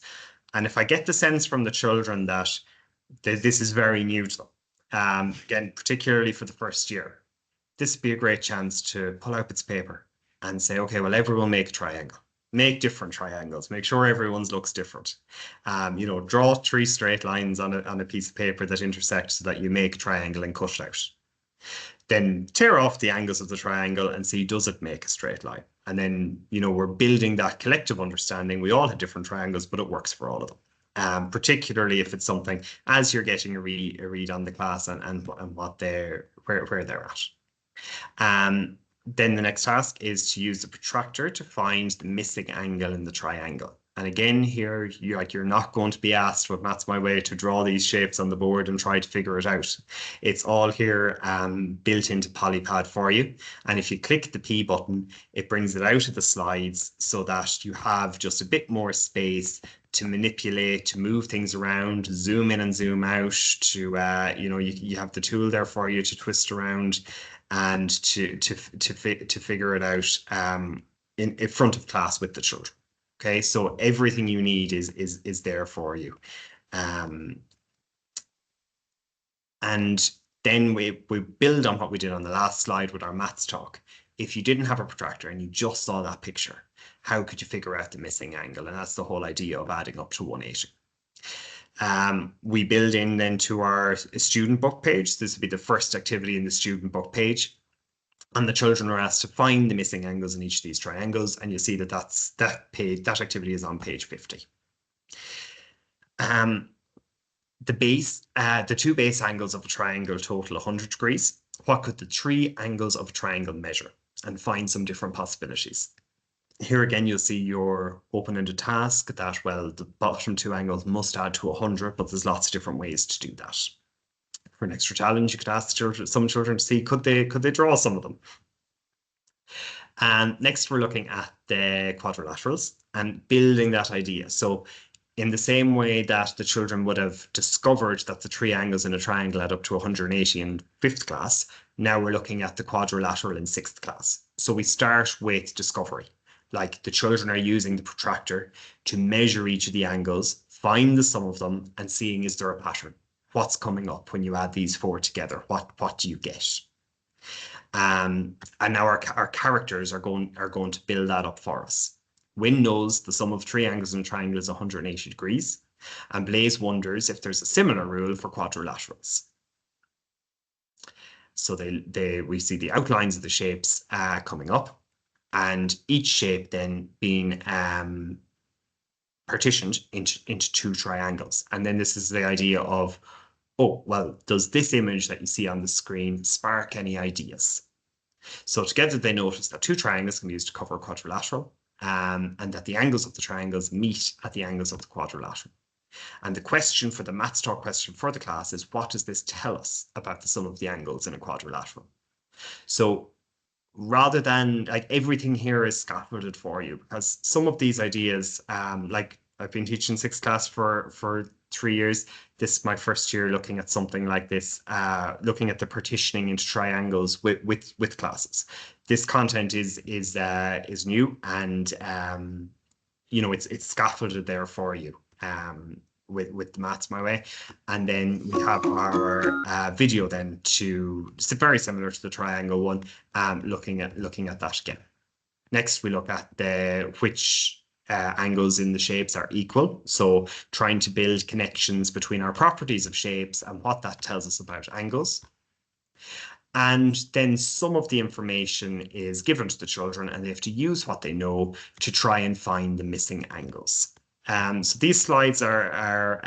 and if I get the sense from the children that this is very new to them, again, particularly for the first year, this would be a great chance to pull out its paper and say, okay, well, everyone make a triangle. Make different triangles. Make sure everyone's looks different. You know, draw 3 straight lines on a piece of paper that intersect so that you make a triangle and cut it out. Then tear off the angles of the triangle and see, does it make a straight line? And then, you know, we're building that collective understanding. We all have different triangles, but it works for all of them. Particularly if it's something as you're getting a read on the class and what where they're at. Then the next task is to use the protractor to find the missing angle in the triangle. And again, here, you're not going to be asked with Maths My Way to draw these shapes on the board and try to figure it out. It's all here built into Polypad for you. And if you click the P button, it brings it out of the slides so that you have just a bit more space to manipulate, to move things around, zoom in and zoom out, to, you know, you have the tool there for you to twist around and to figure it out in front of class with the children. Okay, so everything you need is there for you. And then we build on what we did on the last slide with our maths talk. If you didn't have a protractor and you just saw that picture, how could you figure out the missing angle? And that's the whole idea of adding up to 180. We build in then to our student book page. This would be the first activity in the student book page. And the children are asked to find the missing angles in each of these triangles. And you see that that activity is on page 50. The 2 base angles of a triangle total 100 degrees. What could the 3 angles of a triangle measure? And find some different possibilities. Here again, you'll see your open-ended task that, well, the bottom 2 angles must add to 100, but there's lots of different ways to do that. For an extra challenge, you could ask some children to see, could they draw some of them? And next, we're looking at the quadrilaterals and building that idea. So in the same way that the children would have discovered that the three angles in a triangle add up to 180 in 5th class, now we're looking at the quadrilateral in 6th class. So we start with discovery. Like the children are using the protractor to measure each of the angles, find the sum of them, and seeing, is there a pattern? What's coming up when you add these four together? What do you get? And now our characters are going to build that up for us. Wynne knows the sum of three angles in a triangle is 180 degrees, and Blaise wonders if there's a similar rule for quadrilaterals. So we see the outlines of the shapes coming up, and each shape then being partitioned into two triangles. And then this is the idea of, oh, well, does this image that you see on the screen spark any ideas? So together they notice that two triangles can be used to cover a quadrilateral, and that the angles of the triangles meet at the angles of the quadrilateral. And the question for the Maths Talk question for the class is, what does this tell us about the sum of the angles in a quadrilateral? So rather than, like, everything here is scaffolded for you, because some of these ideas, like I've been teaching 6th class for 3 years. This is my first year looking at something like this, looking at the partitioning into triangles with classes. This content is new, and you know, it's scaffolded there for you with the Maths My Way. And then we have our video then to very similar to the triangle one, looking at that again. Next, we look at which angles in the shapes are equal. So trying to build connections between our properties of shapes and what that tells us about angles. And then some of the information is given to the children, and they have to use what they know to try and find the missing angles. So these slides are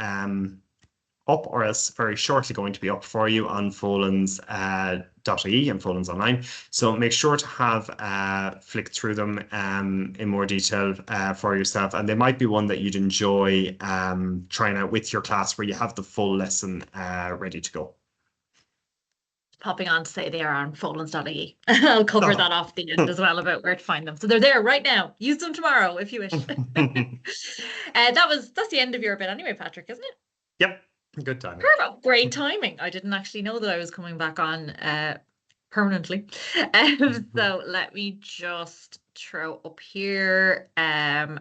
up, or else very shortly going to be up for you on folens.ie and Folens Online. So make sure to have flicked through them in more detail for yourself. And they might be one that you'd enjoy trying out with your class, where you have the full lesson ready to go. Popping on to say they are on folens.ie. I'll cover that off the end as well about where to find them. So they're there right now. Use them tomorrow if you wish. That's the end of your bit anyway, Patrick, isn't it? Yep. Good timing. Perfect. Great timing. I didn't actually know that I was coming back on permanently. So let me just throw up here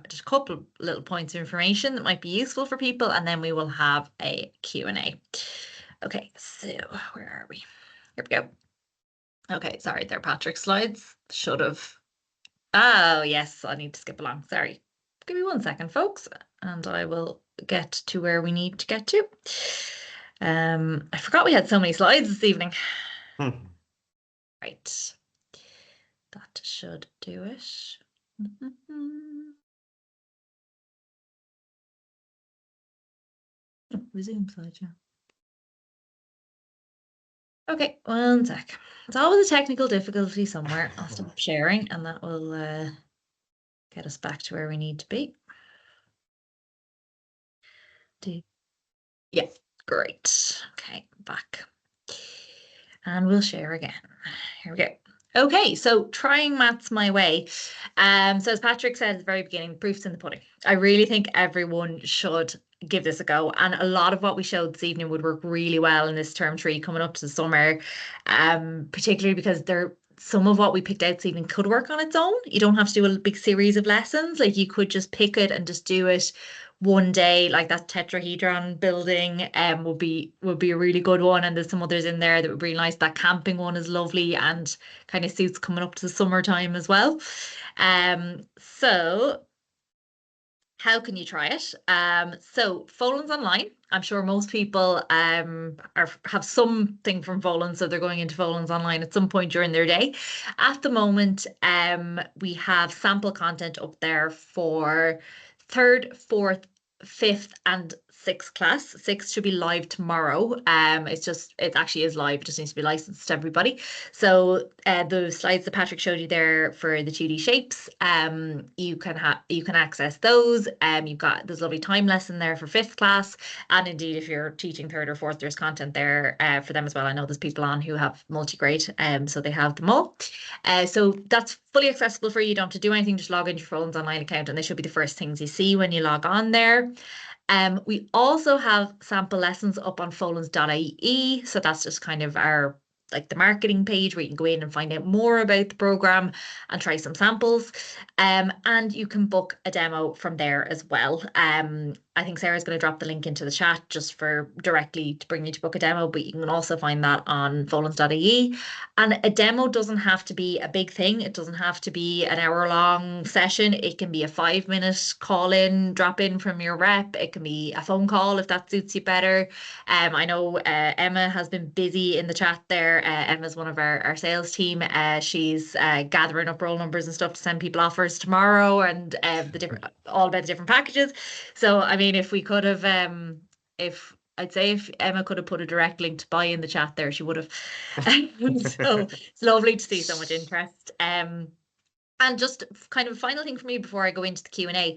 just a couple of little points of information that might be useful for people, and then we will have a Q&A. Okay, so where are we? Here we go. Okay, sorry, they're Patrick's slides. Should have. Oh, yes, I need to skip along. Sorry. Give me 1 second, folks, and I will get to where we need to get to. I forgot we had so many slides this evening. Right. That should do it. Resume slideshow. Okay, 1 sec. It's always a technical difficulty somewhere. I'll stop sharing, and that will get us back to where we need to be. Yeah, great. Okay, back. And we'll share again. Here we go. Okay, so trying Maths My Way. So as Patrick said at the very beginning, the proof's in the pudding. I really think everyone should give this a go. And a lot of what we showed this evening would work really well in this term 3 coming up to the summer, particularly because some of what we picked out this evening could work on its own. You don't have to do a big series of lessons. Like, you could just pick it and just do it one day, like that tetrahedron building would be a really good one. And there's some others in there that would be really nice. That camping one is lovely and kind of suits coming up to the summertime as well. So how can you try it? So Folens Online, I'm sure most people have something from Folens, so they're going into Folens Online at some point during their day. At the moment, we have sample content up there for 3rd, 4th, 5th and 6th class. 6th should be live tomorrow. It actually is live. It just needs to be licensed to everybody. So the slides that Patrick showed you there for the 2D shapes, you can access those. There's a lovely time lesson there for 5th class, and indeed if you're teaching 3rd or 4th, there's content there for them as well. I know there's people on who have multi-grade, so they have them all. So that's fully accessible for you. You don't have to do anything, just log into your phone's online account, and they should be the first things you see when you log on there. We also have sample lessons up on folens.ie. So that's just kind of the marketing page where you can go in and find out more about the program and try some samples. And you can book a demo from there as well. I think Sarah's going to drop the link into the chat just for directly to bring you to book a demo, but you can also find that on folens.ie. And a demo doesn't have to be a big thing. It doesn't have to be an hour-long session. It can be a 5-minute call-in, drop-in from your rep. It can be a phone call if that suits you better. I know Emma has been busy in the chat there. Emma's one of our sales team. She's gathering up roll numbers and stuff to send people offers tomorrow, and all about the different packages. So I mean, if Emma could have put a direct link to buy in the chat there, she would have. So it's lovely to see so much interest. And just kind of a final thing for me before I go into the Q&A,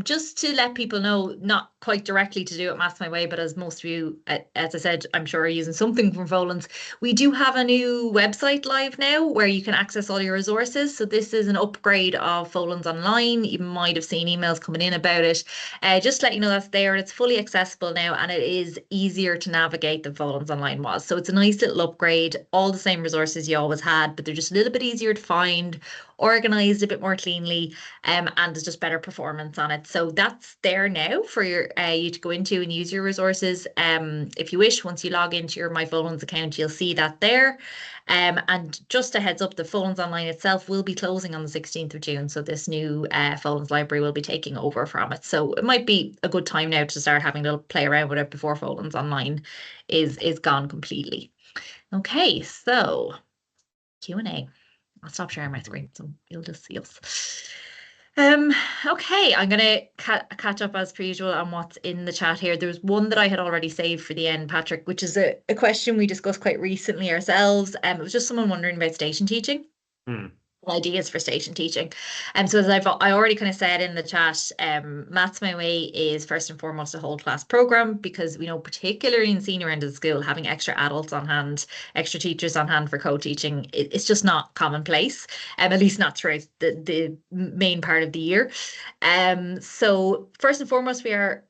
just to let people know, not quite directly to do it Maths My Way, but as most of you, as I said, I'm sure are using something from Folens, we do have a new website live now where you can access all your resources. So this is an upgrade of Folens Online. You might have seen emails coming in about it. Just to let you know that's there. It's fully accessible now, and it is easier to navigate than Folens Online was. So it's a nice little upgrade, all the same resources you always had, but they're just a little bit easier to find, organized a bit more cleanly, and there's just better performance on it. So that's there now for you to go into and use your resources. If you wish, once you log into your My Folens account, you'll see that there. And just a heads up, the Folens Online itself will be closing on the 16th of June. So this new Folens library will be taking over from it. So it might be a good time now to start having a little play around with it before Folens Online is gone completely. Okay, so Q&A. I'll stop sharing my screen so you'll just see us. Okay, I'm going to catch up as per usual on what's in the chat here. There's one that I had already saved for the end, Patrick, which is a question we discussed quite recently ourselves. It was just someone wondering about station teaching. Ideas for station teaching. So as I already kind of said in the chat, Maths My Way is first and foremost a whole class program, because we know particularly in senior end of the school, having extra adults on hand, extra teachers on hand for co-teaching, it's just not commonplace, at least not throughout the main part of the year. So first and foremost, we are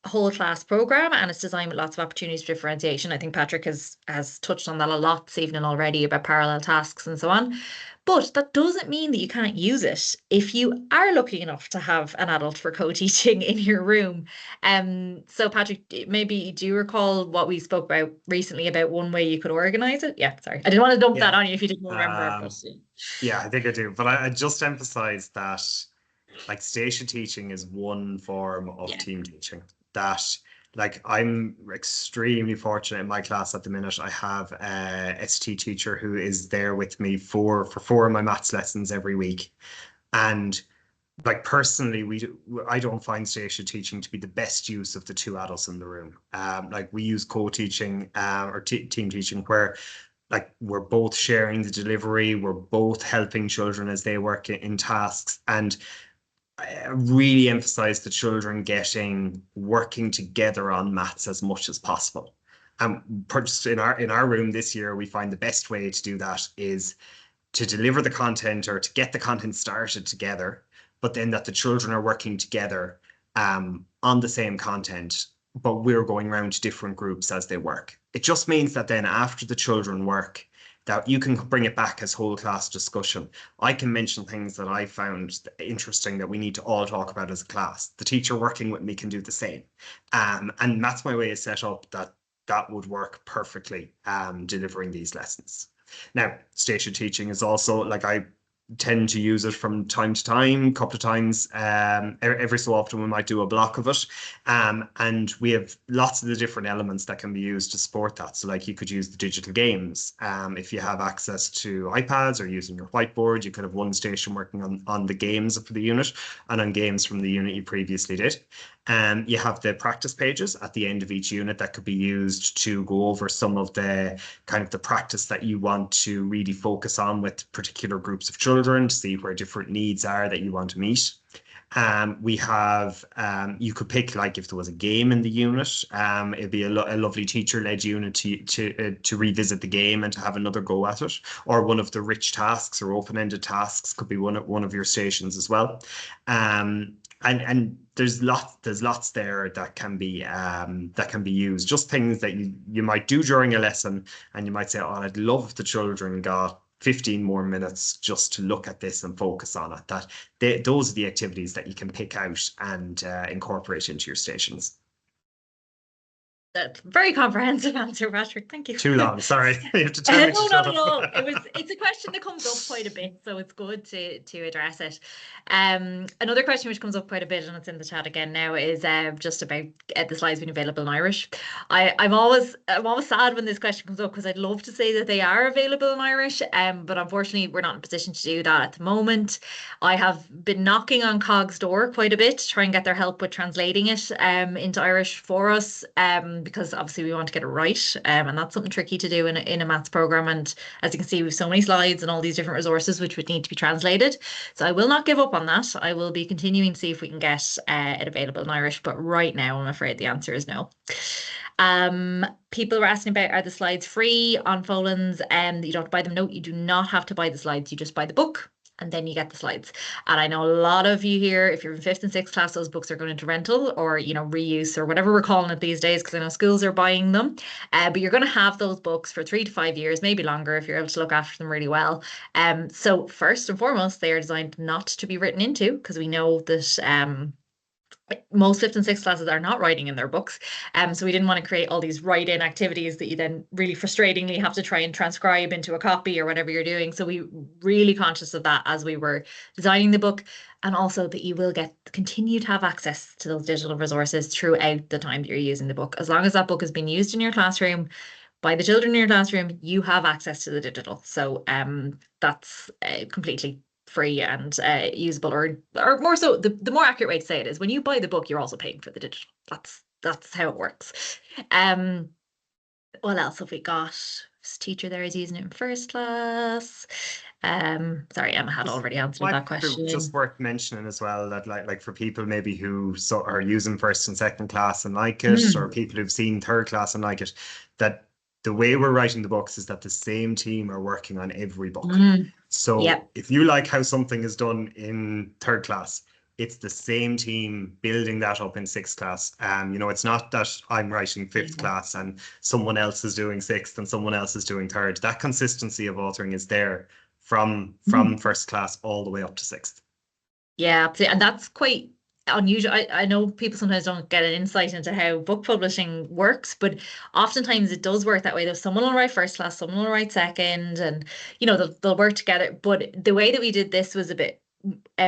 whole class program, and it's designed with lots of opportunities for differentiation. I think Patrick has touched on that a lot this evening already about parallel tasks and so on. But that doesn't mean that you can't use it if you are lucky enough to have an adult for co-teaching in your room. So Patrick, maybe do you recall what we spoke about recently about one way you could organize it? Yeah, sorry. I didn't want to dump that on you if you didn't remember. Yeah, I think I do. But I just emphasize that like station teaching is one form of team teaching. That like I'm extremely fortunate in my class at the minute. I have a ST teacher who is there with me for 4 of my maths lessons every week. And like personally, I don't find station teaching to be the best use of the 2 adults in the room. Like we use co-teaching or team teaching where like we're both sharing the delivery, we're both helping children as they work in tasks, and I really emphasize the children working together on maths as much as possible. Just in our room this year, we find the best way to do that is to deliver the content or to get the content started together, but then that the children are working together on the same content, but we're going around to different groups as they work. It just means that then after the children work, that you can bring it back as whole class discussion. I can mention things that I found interesting that we need to all talk about as a class. The teacher working with me can do the same. And Maths My Way is set up that would work perfectly delivering these lessons. Now, station teaching is also, like I tend to use it from time to time, a couple of times, every so often we might do a block of it. And we have lots of the different elements that can be used to support that. So like you could use the digital games. If you have access to iPads or using your whiteboard, you could have one station working on the games for the unit and on games from the unit you previously did. You have the practice pages at the end of each unit that could be used to go over some of the kind of the practice that you want to really focus on with particular groups of children to see where different needs are that you want to meet. We have, you could pick, like, if there was a game in the unit, it'd be a lovely teacher-led unit to revisit the game and to have another go at it. Or one of the rich tasks or open-ended tasks could be one of your stations as well. And there's lots there that can be used. Just things that you might do during a lesson, and you might say, "Oh, I'd love if the children got 15 more minutes just to look at this and focus on it." Those are the activities that you can pick out and incorporate into your stations. That's a very comprehensive answer, Patrick. Thank you. Too long, sorry. You have to tell me to No, shut not at up. all. It's a question that comes up quite a bit, so it's good to address it. Another question which comes up quite a bit, and it's in the chat again now, is just about the slides being available in Irish. I'm always sad when this question comes up because I'd love to say that they are available in Irish, but unfortunately we're not in a position to do that at the moment. I have been knocking on COG's door quite a bit to try and get their help with translating it into Irish for us, because obviously we want to get it right, and that's something tricky to do in a maths program. And as you can see, we have so many slides and all these different resources which would need to be translated. So I will not give up on that. I will be continuing to see if we can get it available in Irish, but right now I'm afraid the answer is no. People were asking about, are the slides free on Folens? You don't have to buy them. No, you do not have to buy the slides. You just buy the book, and then you get the slides. And I know a lot of you here, if you're in 5th and 6th class, those books are going into rental or, reuse or whatever we're calling it these days, because I know schools are buying them. But you're going to have those books for 3 to 5 years, maybe longer, if you're able to look after them really well. So first and foremost, they are designed not to be written into, because we know that most 5th and 6th classes are not writing in their books. So we didn't want to create all these write-in activities that you then really frustratingly have to try and transcribe into a copy or whatever you're doing. So we really conscious of that as we were designing the book, and also that you will continue to have access to those digital resources throughout the time that you're using the book. As long as that book has been used in your classroom by the children in your classroom, you have access to the digital. So that's completely free and usable, or more so, the more accurate way to say it is, when you buy the book, you're also paying for the digital. That's how it works. What else have we got? This teacher there is using it in first class. Sorry, Emma had already answered that question. Just worth mentioning as well that like for people maybe who are using first and second class and like it, or people who've seen third class and like it, that the way we're writing the books is that the same team are working on every book. So if you like how something is done in third class, it's the same team building that up in 6th class. It's not that I'm writing 5th class and someone else is doing 6th and someone else is doing 3rd. That consistency of authoring is there from first class all the way up to 6th. Yeah, absolutely. And that's quite unusual. I know people sometimes don't get an insight into how book publishing works, but oftentimes it does work that way. There's someone will write first class, someone will write second, and they'll work together. But the way that we did this was a bit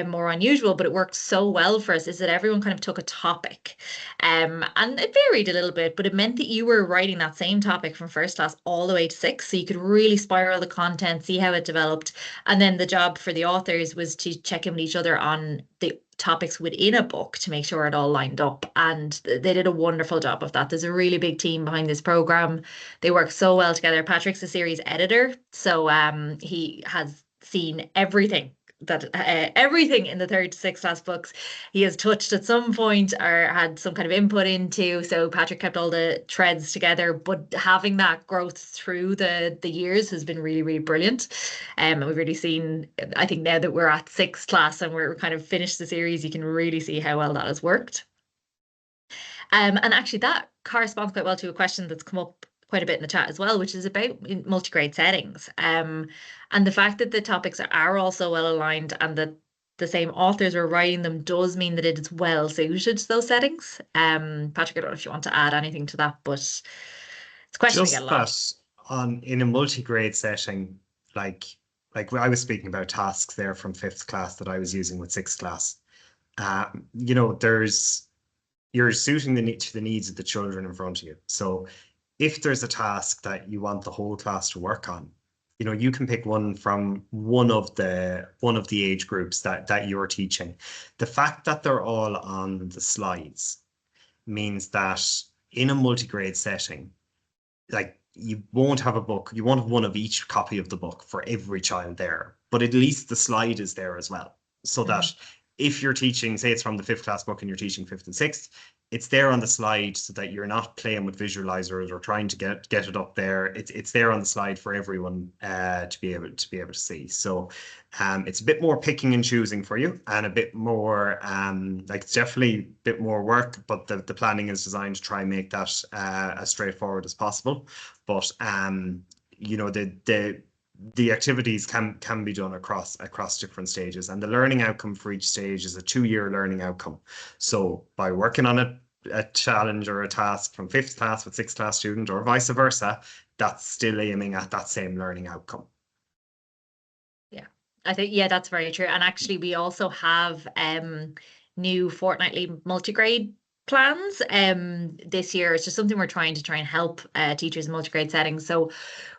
more unusual, but it worked so well for us, is that everyone kind of took a topic, and it varied a little bit, but it meant that you were writing that same topic from first class all the way to 6th, so you could really spiral the content, see how it developed, and then the job for the authors was to check in with each other on the topics within a book to make sure it all lined up, and they did a wonderful job of that. There's a really big team behind this program. They work so well together. Patrick's a series editor, so he has seen everything in the 3rd to 6th class books he has touched at some point or had some kind of input into. So Patrick kept all the threads together, but having that growth through the years has been really, really brilliant. And we've really seen, I think now that we're at 6th class and we're kind of finished the series, you can really see how well that has worked. And actually that corresponds quite well to a question that's come up quite a bit in the chat as well, which is about multi-grade settings. And the fact that the topics are also well aligned and that the same authors are writing them does mean that it is well suited to those settings. Patrick, I don't know if you want to add anything to that, but it's a question we get a lot. In a multi-grade setting, like I was speaking about tasks there from 5th class that I was using with 6th class. You're suiting the needs of the children in front of you. So if there's a task that you want the whole class to work on, you can pick one from one of the age groups that you're teaching. The fact that they're all on the slides means that in a multi-grade setting, like you won't have a book, you won't have one of each copy of the book for every child there, but at least the slide is there as well. So that if you're teaching, say it's from the 5th class book and you're teaching 5th and 6th, it's there on the slide so that you're not playing with visualizers or trying to get it up there. It's there on the slide for everyone to be able to see. So it's a bit more picking and choosing for you, and a bit more like it's definitely a bit more work, but the planning is designed to try and make that as straightforward as possible. But you know, the activities can be done across different stages, and the learning outcome for each stage is a 2-year learning outcome. So by working on a challenge or a task from 5th class with 6th class student, or vice versa, that's still aiming at that same learning outcome. Yeah, I think, yeah, that's very true. And actually, we also have new fortnightly multigrade plans this year. It's just something we're trying to help teachers in multigrade settings. So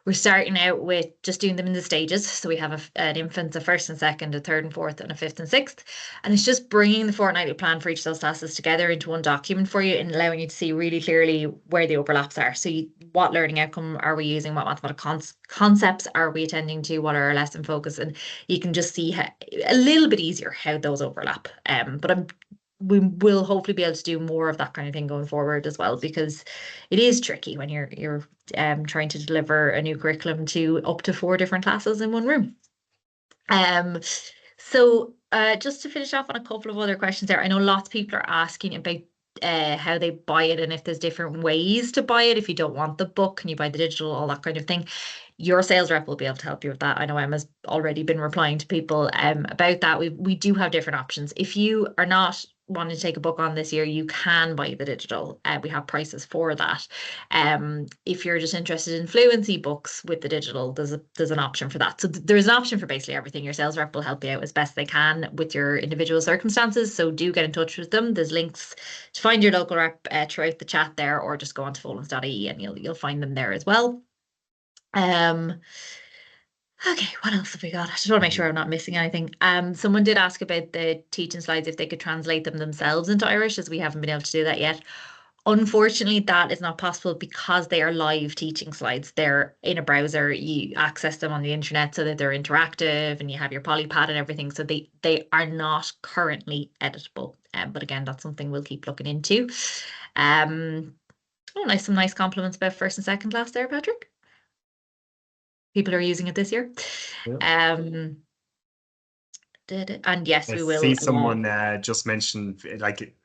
we're starting out with just doing them in the stages. So we have an infant, a first and second, a third and fourth, and a 5th and 6th. And it's just bringing the fortnightly plan for each of those classes together into one document for you, and allowing you to see really clearly where the overlaps are. So what learning outcome are we using? What mathematical concepts are we attending to? What are our lesson focus? And you can just see a little bit easier how those overlap. But we will hopefully be able to do more of that kind of thing going forward as well, because it is tricky when you're trying to deliver a new curriculum to up to 4 different classes in one room. So just to finish off on a couple of other questions there, I know lots of people are asking about how they buy it, and if there's different ways to buy it. If you don't want the book, can you buy the digital, all that kind of thing. Your sales rep will be able to help you with that. I know Emma's already been replying to people about that. We do have different options. If you are not wanting to take a book on this year, you can buy the digital. We have prices for that. If you're just interested in fluency books with the digital, there's an option for that. So there's an option for basically everything. Your sales rep will help you out as best they can with your individual circumstances. So do get in touch with them. There's links to find your local rep throughout the chat there, or just go on to folens.ie and you'll find them there as well. Okay, what else have we got? I just want to make sure I'm not missing anything. Someone did ask about the teaching slides, if they could translate them themselves into Irish, as we haven't been able to do that yet. Unfortunately, that is not possible because they are live teaching slides. They're in a browser. You access them on the internet so that they're interactive, and you have your polypad and everything. So they are not currently editable. But again, that's something we'll keep looking into. Oh, some nice compliments about first and second class there, Patrick. People are using it this year. Yeah. And yes, we will. See someone just mentioned, like,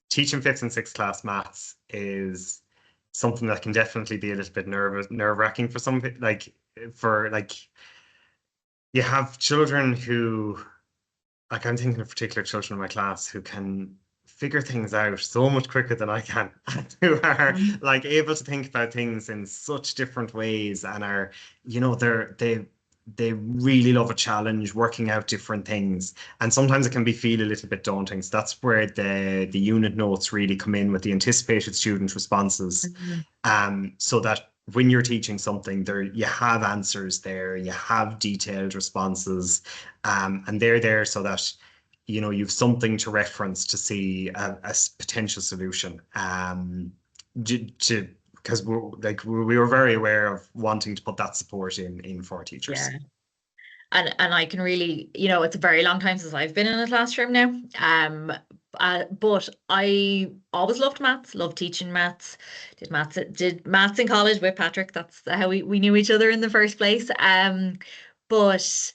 teaching 5th and 6th class maths is something that can definitely be a little bit nerve-wracking for some, like you have children who, like, I'm thinking of particular children in my class who can figure things out so much quicker than I can, who are like able to think about things in such different ways, and are, you know, they really love a challenge, working out different things, and sometimes it can feel a little bit daunting. So that's where the unit notes really come in, with the anticipated student responses. So that when you're teaching something, there you have answers there, you have detailed responses, and they're there so that, you know, you've something to reference to see a potential solution. Because we were very aware of wanting to put that support in for teachers. Yeah. And I can really, you know, it's a very long time since I've been in a classroom now. But I always loved maths, loved teaching maths, did maths in college with Patrick. That's how we knew each other in the first place. But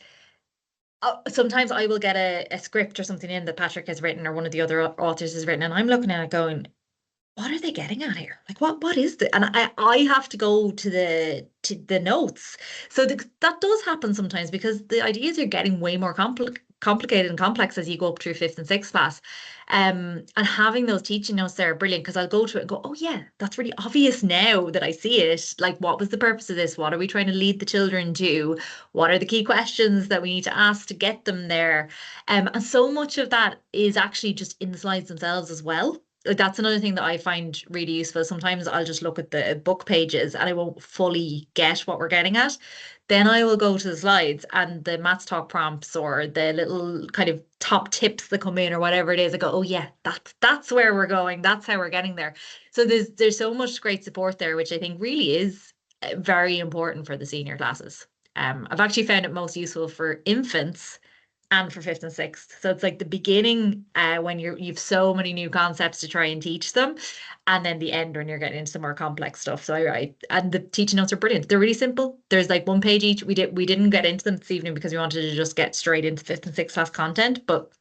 sometimes I will get a script or something in that Patrick has written, or one of the other authors has written, and I'm looking at it going, what are they getting at here? Like, what is it? And I have to go to the notes. So that does happen sometimes, because the ideas are getting way more complicated and complex as you go up through 5th and 6th class. And having those teaching notes there are brilliant, because I'll go to it and go, oh yeah, that's really obvious now that I see it. Like, what was the purpose of this? What are we trying to lead the children to? What are the key questions that we need to ask to get them there? And so much of that is actually just in the slides themselves as well. that's another thing that I find really useful. Sometimes I'll just look at the book pages and I won't fully get what we're getting at. Then I will go to the slides and the Maths Talk prompts or the little kind of top tips that come in or whatever it is. I go, oh yeah, that's where we're going. That's how we're getting there. So there's so much great support there, which I think really is very important for the senior classes. I've actually found it most useful for infants and for 5th and 6th. So it's like the beginning when you've so many new concepts to try and teach them, and then the end when you're getting into the more complex stuff. So and the teaching notes are brilliant. They're really simple. There's like one page each. We didn't get into them this evening because we wanted to just get straight into 5th and 6th class content, but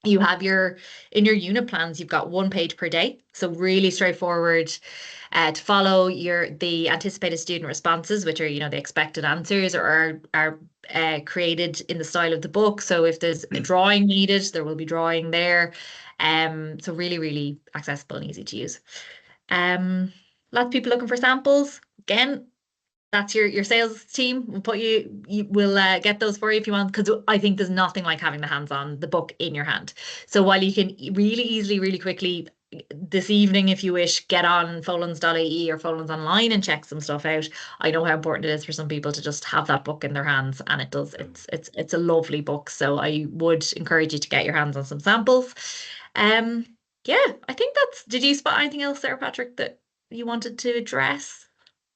you have in your unit plans, you've got 1 page per day. So really straightforward to follow the anticipated student responses, which are, the expected answers or are created in the style of the book. So if there's a drawing needed, there will be drawing there. So really, really accessible and easy to use. Lots of people looking for samples. Again, that's your sales team. We'll put we'll get those for you if you want, because I think there's nothing like having the book in your hand. So while you can really easily, really quickly this evening, if you wish, get on folans.ie or Folans online and check some stuff out. I know how important it is for some people to just have that book in their hands, and it's a lovely book. So I would encourage you to get your hands on some samples. Yeah, I think did you spot anything else there, Patrick, that you wanted to address?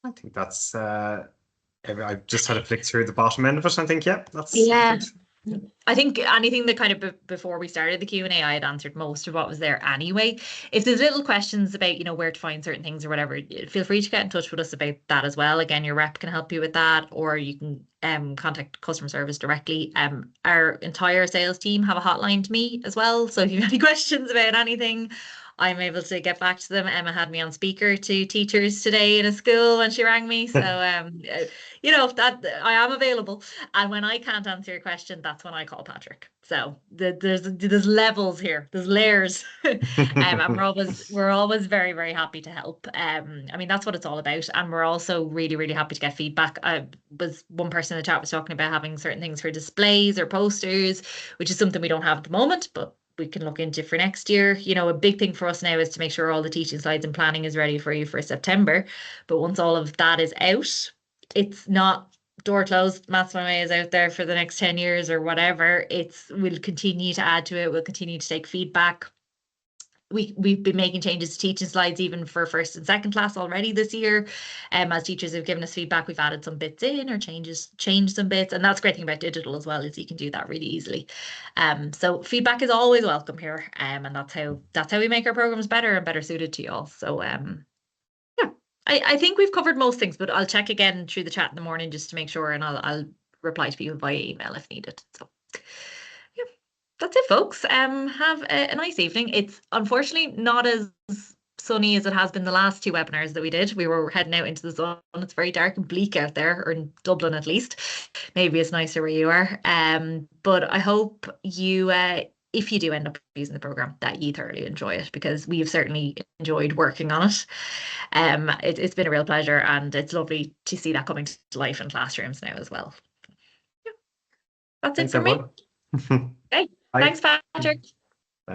I think that's I've just had a flick through the bottom end of it. I think, that's yeah. I think anything that kind of before we started the Q&A, I had answered most of what was there anyway. If there's little questions about, where to find certain things or whatever, feel free to get in touch with us about that as well. Again, your rep can help you with that, or you can contact customer service directly. Our entire sales team have a hotline to me as well. So if you have any questions about anything, I'm able to get back to them. Emma had me on speaker to teachers today in a school when she rang me. So, that I am available. And when I can't answer your question, that's when I call Patrick. So there's levels here, there's layers. And we're always very, very happy to help. I mean, that's what it's all about. And we're also really, really happy to get feedback. One person in the chat was talking about having certain things for displays or posters, which is something we don't have at the moment, but we can look into for next year. A big thing for us now is to make sure all the teaching slides and planning is ready for you for September. But once all of that is out, it's not door closed. Maths My Way is out there for the next 10 years or whatever. We'll continue to add to it. We'll continue to take feedback. We've been making changes to teaching slides even for 1st and 2nd class already this year. As teachers have given us feedback, we've added some bits in or changed some bits. And that's the great thing about digital as well, is you can do that really easily. So feedback is always welcome here. And that's how we make our programs better and better suited to you all. So yeah, I think we've covered most things, but I'll check again through the chat in the morning just to make sure, and I'll reply to people via email if needed. So yeah, that's it, folks. Have a nice evening. It's unfortunately not as sunny as it has been the last 2 webinars that we did. We were heading out into the sun. It's very dark and bleak out there, or in Dublin at least. Maybe it's nicer where you are. But I hope you, if you do end up using the program, that you thoroughly enjoy it, because we've certainly enjoyed working on it. It's been a real pleasure, and it's lovely to see that coming to life in classrooms now as well. Yeah. That's it for me. Okay. Thanks, Patrick.